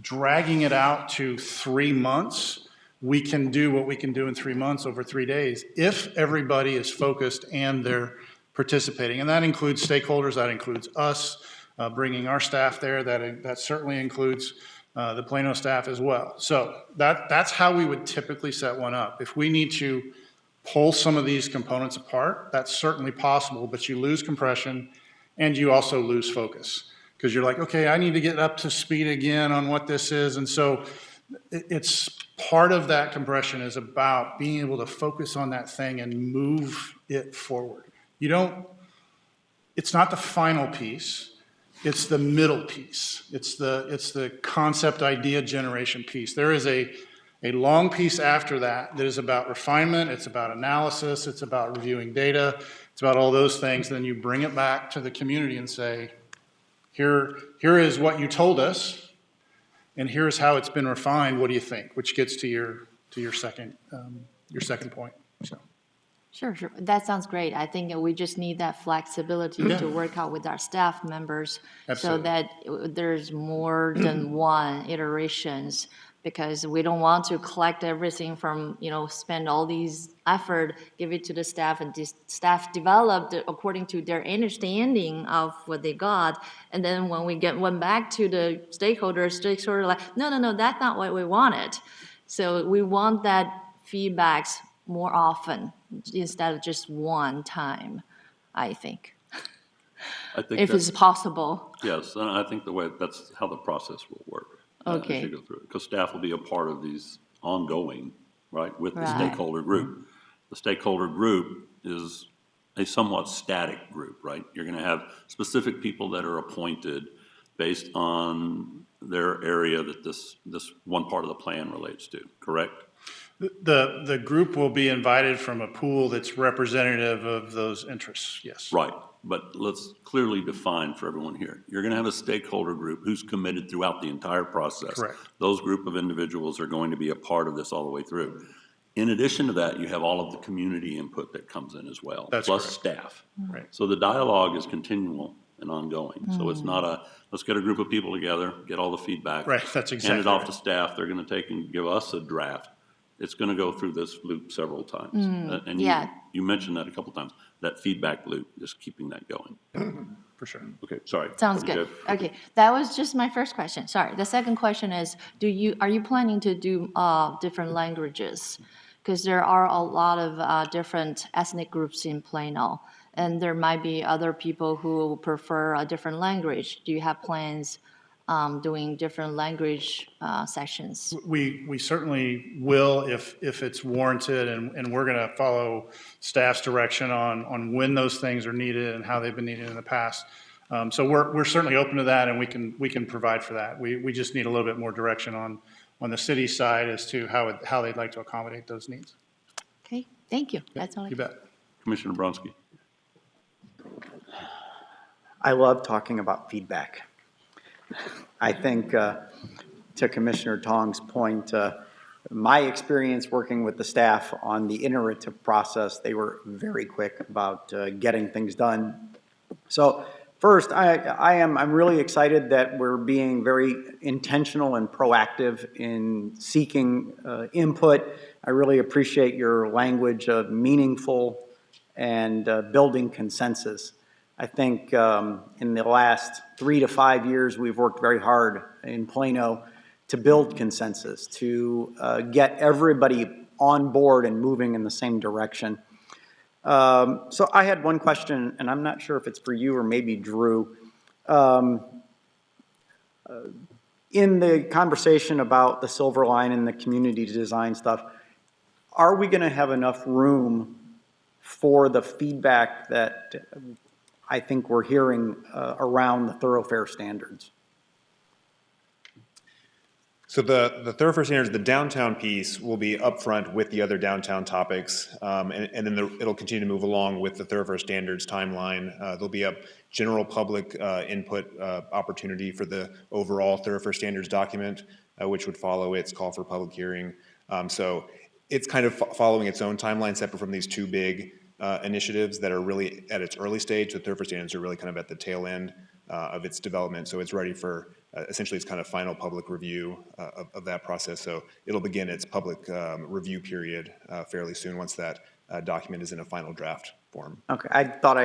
dragging it out to 3 months, we can do what we can do in 3 months over 3 days if everybody is focused and they're participating. And that includes stakeholders, that includes us bringing our staff there, that certainly includes the Plano staff as well. So that's how we would typically set one up. If we need to pull some of these components apart, that's certainly possible, but you lose compression and you also lose focus because you're like, okay, I need to get up to speed again on what this is. And so it's part of that compression is about being able to focus on that thing and move it forward. It's not the final piece, it's the middle piece. It's the concept idea generation piece. There is a long piece after that is about refinement, it's about analysis, it's about reviewing data, it's about all those things. Then you bring it back to the community and say, here is what you told us, and here's how it's been refined. What do you think? Which gets to your second point. So. Sure. That sounds great. I think we just need that flexibility to work out with our staff members. Absolutely. So that there's more than one iterations, because we don't want to collect everything from, spend all these effort, give it to the staff, and the staff developed according to their understanding of what they got. And then when we went back to the stakeholders, they sort of like, no, that's not what we wanted. So we want that feedbacks more often instead of just one time, I think. If it's possible. Yes, and I think that's how the process will work. Okay. As you go through it, because staff will be a part of these ongoing, right, with the stakeholder group. The stakeholder group is a somewhat static group, right? You're going to have specific people that are appointed based on their area that this one part of the plan relates to, correct? The group will be invited from a pool that's representative of those interests, yes. Right, but let's clearly define for everyone here. You're going to have a stakeholder group who's committed throughout the entire process. Correct. Those group of individuals are going to be a part of this all the way through. In addition to that, you have all of the community input that comes in as well, That's plus correct. staff. Right. So the dialogue is continual and ongoing. So it's not let's get a group of people together, get all the feedback. Right, that's exactly hand it off right. to staff. They're going to take and give us a draft. It's going to go through this loop several times. And you mentioned that a couple times, that feedback loop, just keeping that going. For sure. Okay, sorry. Sounds good. Okay, that was just my first question. Sorry. The second question is, are you planning to do different languages? Because there are a lot of different ethnic groups in Plano, and there might be other people who prefer a different language. Do you have plans doing different language sessions? We certainly will if it's warranted, and we're going to follow staff's direction on when those things are needed and how they've been needed in the past. So we're certainly open to that, and we can provide for that. We just need a little bit more direction on the city side as to how they'd like to accommodate those needs. Okay, thank you. That's all. You bet. Commissioner Bronski. I love talking about feedback. I think, to Commissioner Tong's point, my experience working with the staff on the iterative process, they were very quick about getting things done. So first, I'm really excited that we're being very intentional and proactive in seeking input. I really appreciate your language of meaningful and building consensus. I think in the last 3 to 5 years, we've worked very hard in Plano to build consensus, to get everybody on board and moving in the same direction. So I had one question, and I'm not sure if it's for you or maybe Drew. In the conversation about the Silver Line and the community design stuff, are we going to have enough room for the feedback that I think we're hearing around the thoroughfare standards? So the thoroughfare standards, the downtown piece will be upfront with the other downtown topics, and then it'll continue to move along with the thoroughfare standards timeline. There'll be a general public input opportunity for the overall thoroughfare standards document, which would follow its call for public hearing. So it's kind of following its own timeline, separate from these two big initiatives that are really at its early stage. The thoroughfare standards are really kind of at the tail end of its development, so it's ready for essentially its kind of final public review of that process. So it'll begin its public review period fairly soon once that document is in a final draft form. Okay, I thought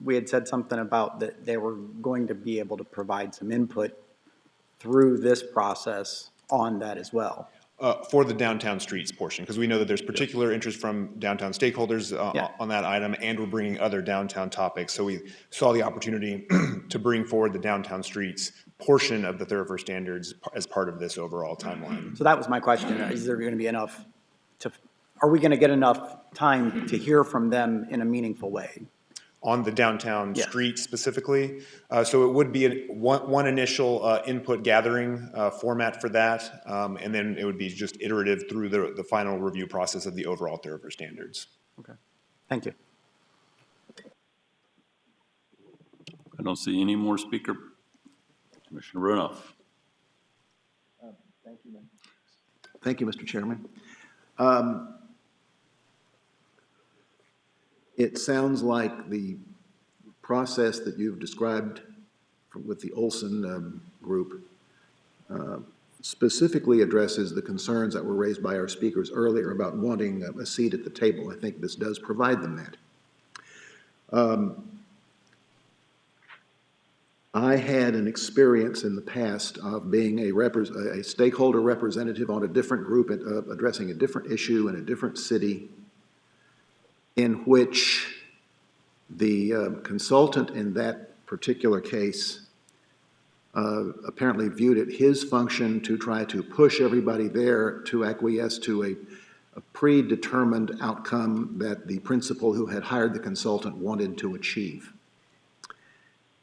we had said something about that they were going to be able to provide some input through this process on that as well. For the downtown streets portion, because we know that there's particular interest from downtown stakeholders on that item, and we're bringing other downtown topics. So we saw the opportunity to bring forward the downtown streets portion of the thoroughfare standards as part of this overall timeline. So that was my question. Is there going to be enough are we going to get enough time to hear from them in a meaningful way? On the downtown street specifically. So it would be one initial input gathering format for that, and then it would be just iterative through the final review process of the overall thoroughfare standards. Okay, thank you. I don't see any more speaker. Commissioner Brunoff. Thank you, man. Thank you, Mr. Chairman. It sounds like the process that you've described with the Olson group specifically addresses the concerns that were raised by our speakers earlier about wanting a seat at the table. I think this does provide them that. I had an experience in the past of being a stakeholder representative on a different group addressing a different issue in a different city, in which the consultant in that particular case apparently viewed it his function to try to push everybody there to acquiesce to a predetermined outcome that the principal who had hired the consultant wanted to achieve.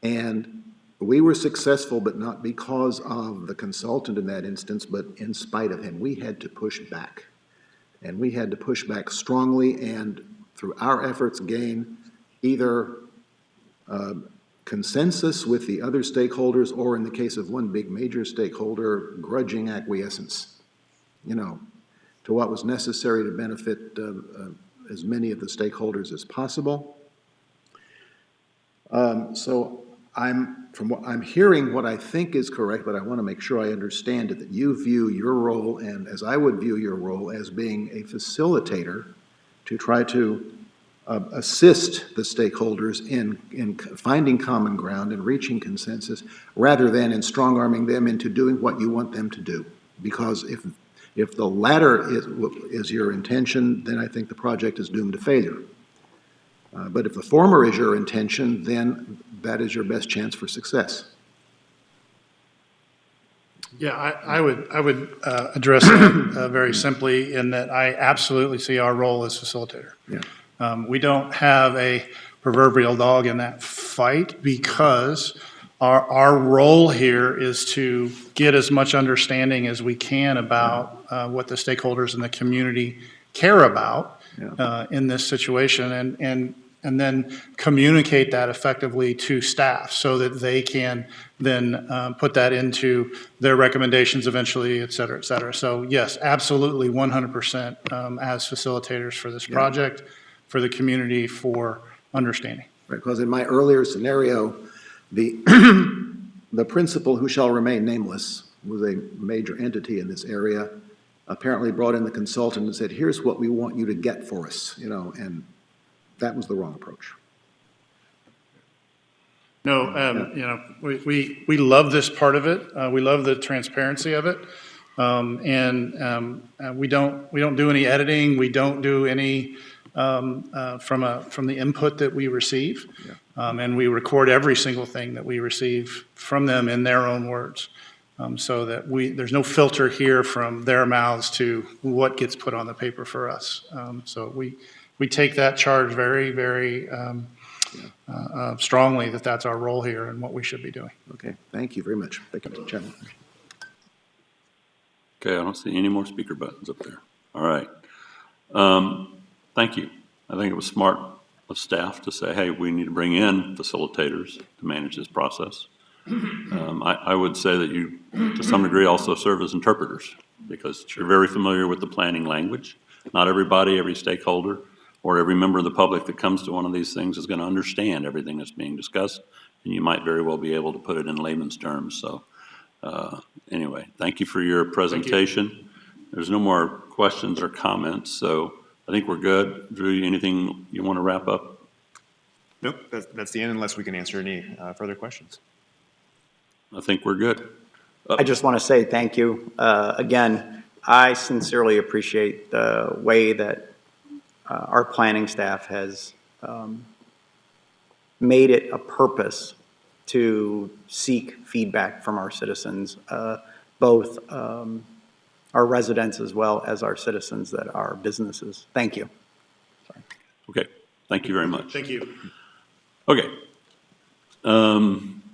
And we were successful, but not because of the consultant in that instance, but in spite of him. We had to push back. And we had to push back strongly and through our efforts gain either consensus with the other stakeholders, or in the case of one big major stakeholder, grudging acquiescence, to what was necessary to benefit as many of the stakeholders as possible. So from what I'm hearing, what I think is correct, but I want to make sure I understand it, that you view your role, and as I would view your role, as being a facilitator to try to assist the stakeholders in finding common ground and reaching consensus, rather than in strong-arming them into doing what you want them to do. Because if the latter is your intention, then I think the project is doomed to failure. But if the former is your intention, then that is your best chance for success. Yeah, I would address that very simply in that I absolutely see our role as facilitator. Yeah. We don't have a proverbial dog in that fight because our role here is to get as much understanding as we can about what the stakeholders in the community care about in this situation, and then communicate that effectively to staff so that they can then put that into their recommendations eventually, et cetera, et cetera. So yes, absolutely 100% as facilitators for this project, for the community, for understanding. Right, because in my earlier scenario, the, the principal who shall remain nameless was a major entity in this area, apparently brought in the consultant and said, here's what we want you to get for us, and that was the wrong approach. No, we love this part of it. We love the transparency of it. And we don't do any editing. We don't do any from the input that we receive. And we record every single thing that we receive from them in their own words. So that there's no filter here from their mouths to what gets put on the paper for us. So we take that charge very, very strongly that that's our role here and what we should be doing. Okay, thank you very much. Thank you, Mr. Chairman. Okay, I don't see any more speaker buttons up there. All right. Thank you. I think it was smart of staff to say, hey, we need to bring in facilitators to manage this process. I would say that you, to some degree, also serve as interpreters because you're very familiar with the planning language. Not everybody, every stakeholder, or every member of the public that comes to one of these things is going to understand everything that's being discussed, and you might very well be able to put it in layman's terms. So anyway, thank you for your presentation. There's no more questions or comments, so I think we're good. Drew, anything you want to wrap up? Nope, that's the end unless we can answer any further questions. I think we're good. I just want to say thank you. Again, I sincerely appreciate the way that our planning staff has made it a purpose to seek feedback from our citizens, both our residents as well as our citizens that are businesses. Thank you. Sorry. Okay, thank you very much. Thank you. Okay.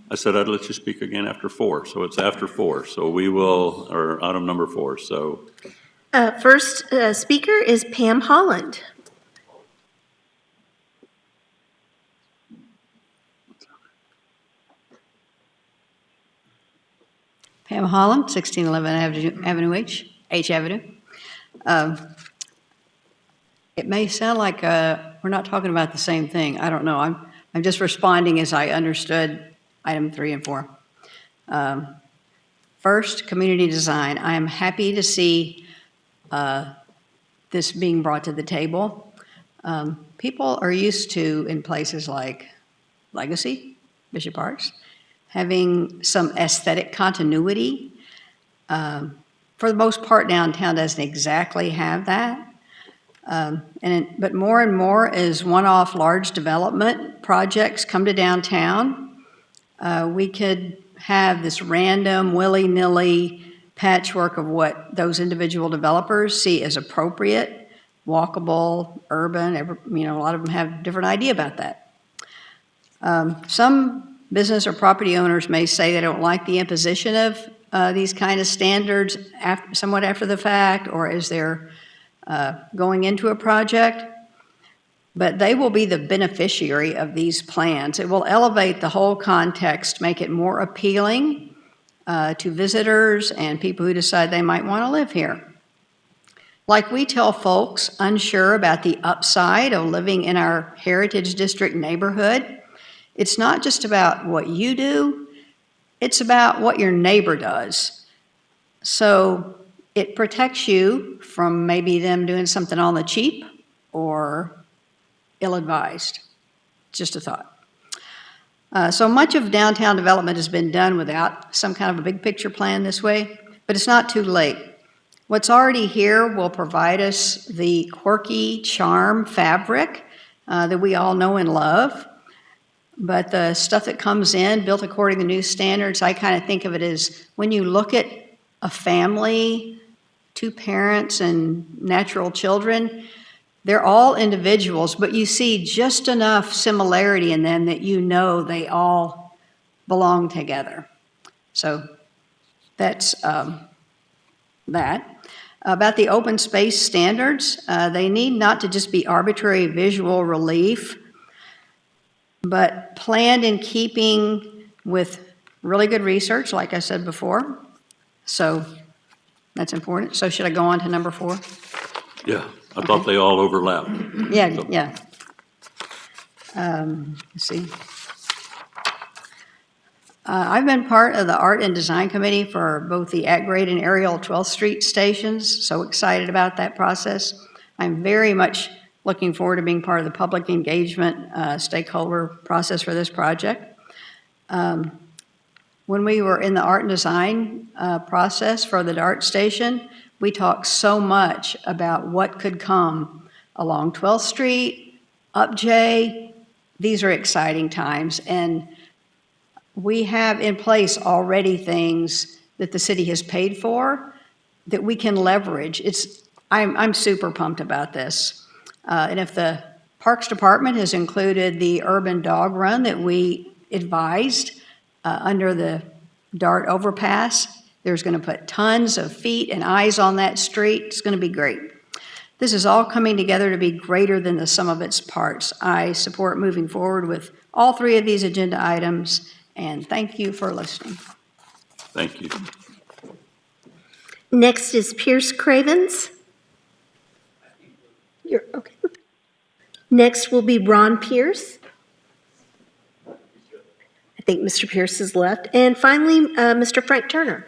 I said I'd let you speak again after 4, so it's after 4. So we will, or item number 4, so. First speaker is Pam Holland. Pam Holland, 1611 Avenue H Avenue. It may sound like we're not talking about the same thing. I don't know. I'm just responding as I understood item 3 and 4. First, community design. I am happy to see this being brought to the table. People are used to, in places like Legacy, Bishop Arts, having some aesthetic continuity. For the most part, downtown doesn't exactly have that. But more and more as one-off large development projects come to downtown, we could have this random, willy-nilly patchwork of what those individual developers see as appropriate, walkable, urban. A lot of them have a different idea about that. Some business or property owners may say they don't like the imposition of these kind of standards somewhat after the fact or as they're going into a project, but they will be the beneficiary of these plans. It will elevate the whole context, make it more appealing to visitors and people who decide they might want to live here. Like we tell folks unsure about the upside of living in our Heritage District neighborhood, it's not just about what you do, it's about what your neighbor does. So it protects you from maybe them doing something on the cheap or ill-advised. Just a thought. So much of downtown development has been done without some kind of a big picture plan this way, but it's not too late. What's already here will provide us the quirky charm fabric that we all know and love. But the stuff that comes in, built according to new standards, I kind of think of it as when you look at a family, two parents and natural children. They're all individuals, but you see just enough similarity in them that you know they all belong together. So that's that. About the open space standards, they need not to just be arbitrary visual relief, but planned in keeping with really good research, like I said before. So that's important. So should I go on to number 4? Yeah, I thought they all overlapped. Yeah, So- yeah. Let's see. I've been part of the Art and Design Committee for both the at-grade and aerial 12th Street stations, so excited about that process. I'm very much looking forward to being part of the public engagement stakeholder process for this project. When we were in the art and design process for the DART station, we talked so much about what could come along 12th Street, up J. These are exciting times, and we have in place already things that the city has paid for that we can leverage. I'm super pumped about this. And if the Parks Department has included the urban dog run that we advised under the DART overpass, there's going to put tons of feet and eyes on that street. It's going to be great. This is all coming together to be greater than the sum of its parts. I support moving forward with all 3 of these agenda items, and thank you for listening. Thank you. Next is Pierce Cravens. You're okay. Next will be Ron Pierce. I think Mr. Pierce is left. And finally, Mr. Frank Turner.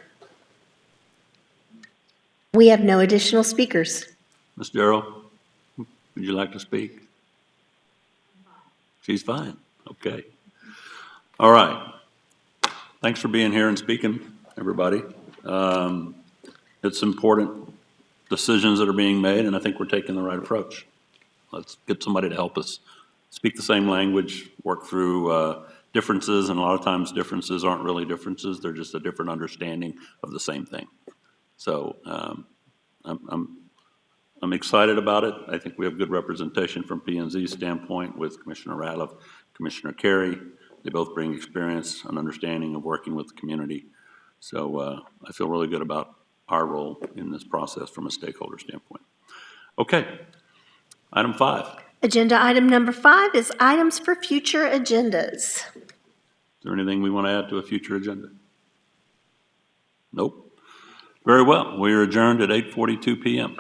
We have no additional speakers. Ms. Darrow, would you like to speak? She's fine. Okay. All right. Thanks for being here and speaking, everybody. It's important decisions that are being made, and I think we're taking the right approach. Let's get somebody to help us speak the same language, work through differences, and a lot of times differences aren't really differences. They're just a different understanding of the same thing. So I'm excited about it. I think we have good representation from P&Z's standpoint with Commissioner Ratliff, Commissioner Carey. They both bring experience and understanding of working with the community. So I feel really good about our role in this process from a stakeholder standpoint. Okay, item 5. Agenda item number 5 is items for future agendas. Is there anything we want to add to a future agenda? Nope. Very well. We are adjourned at 8:42 p.m.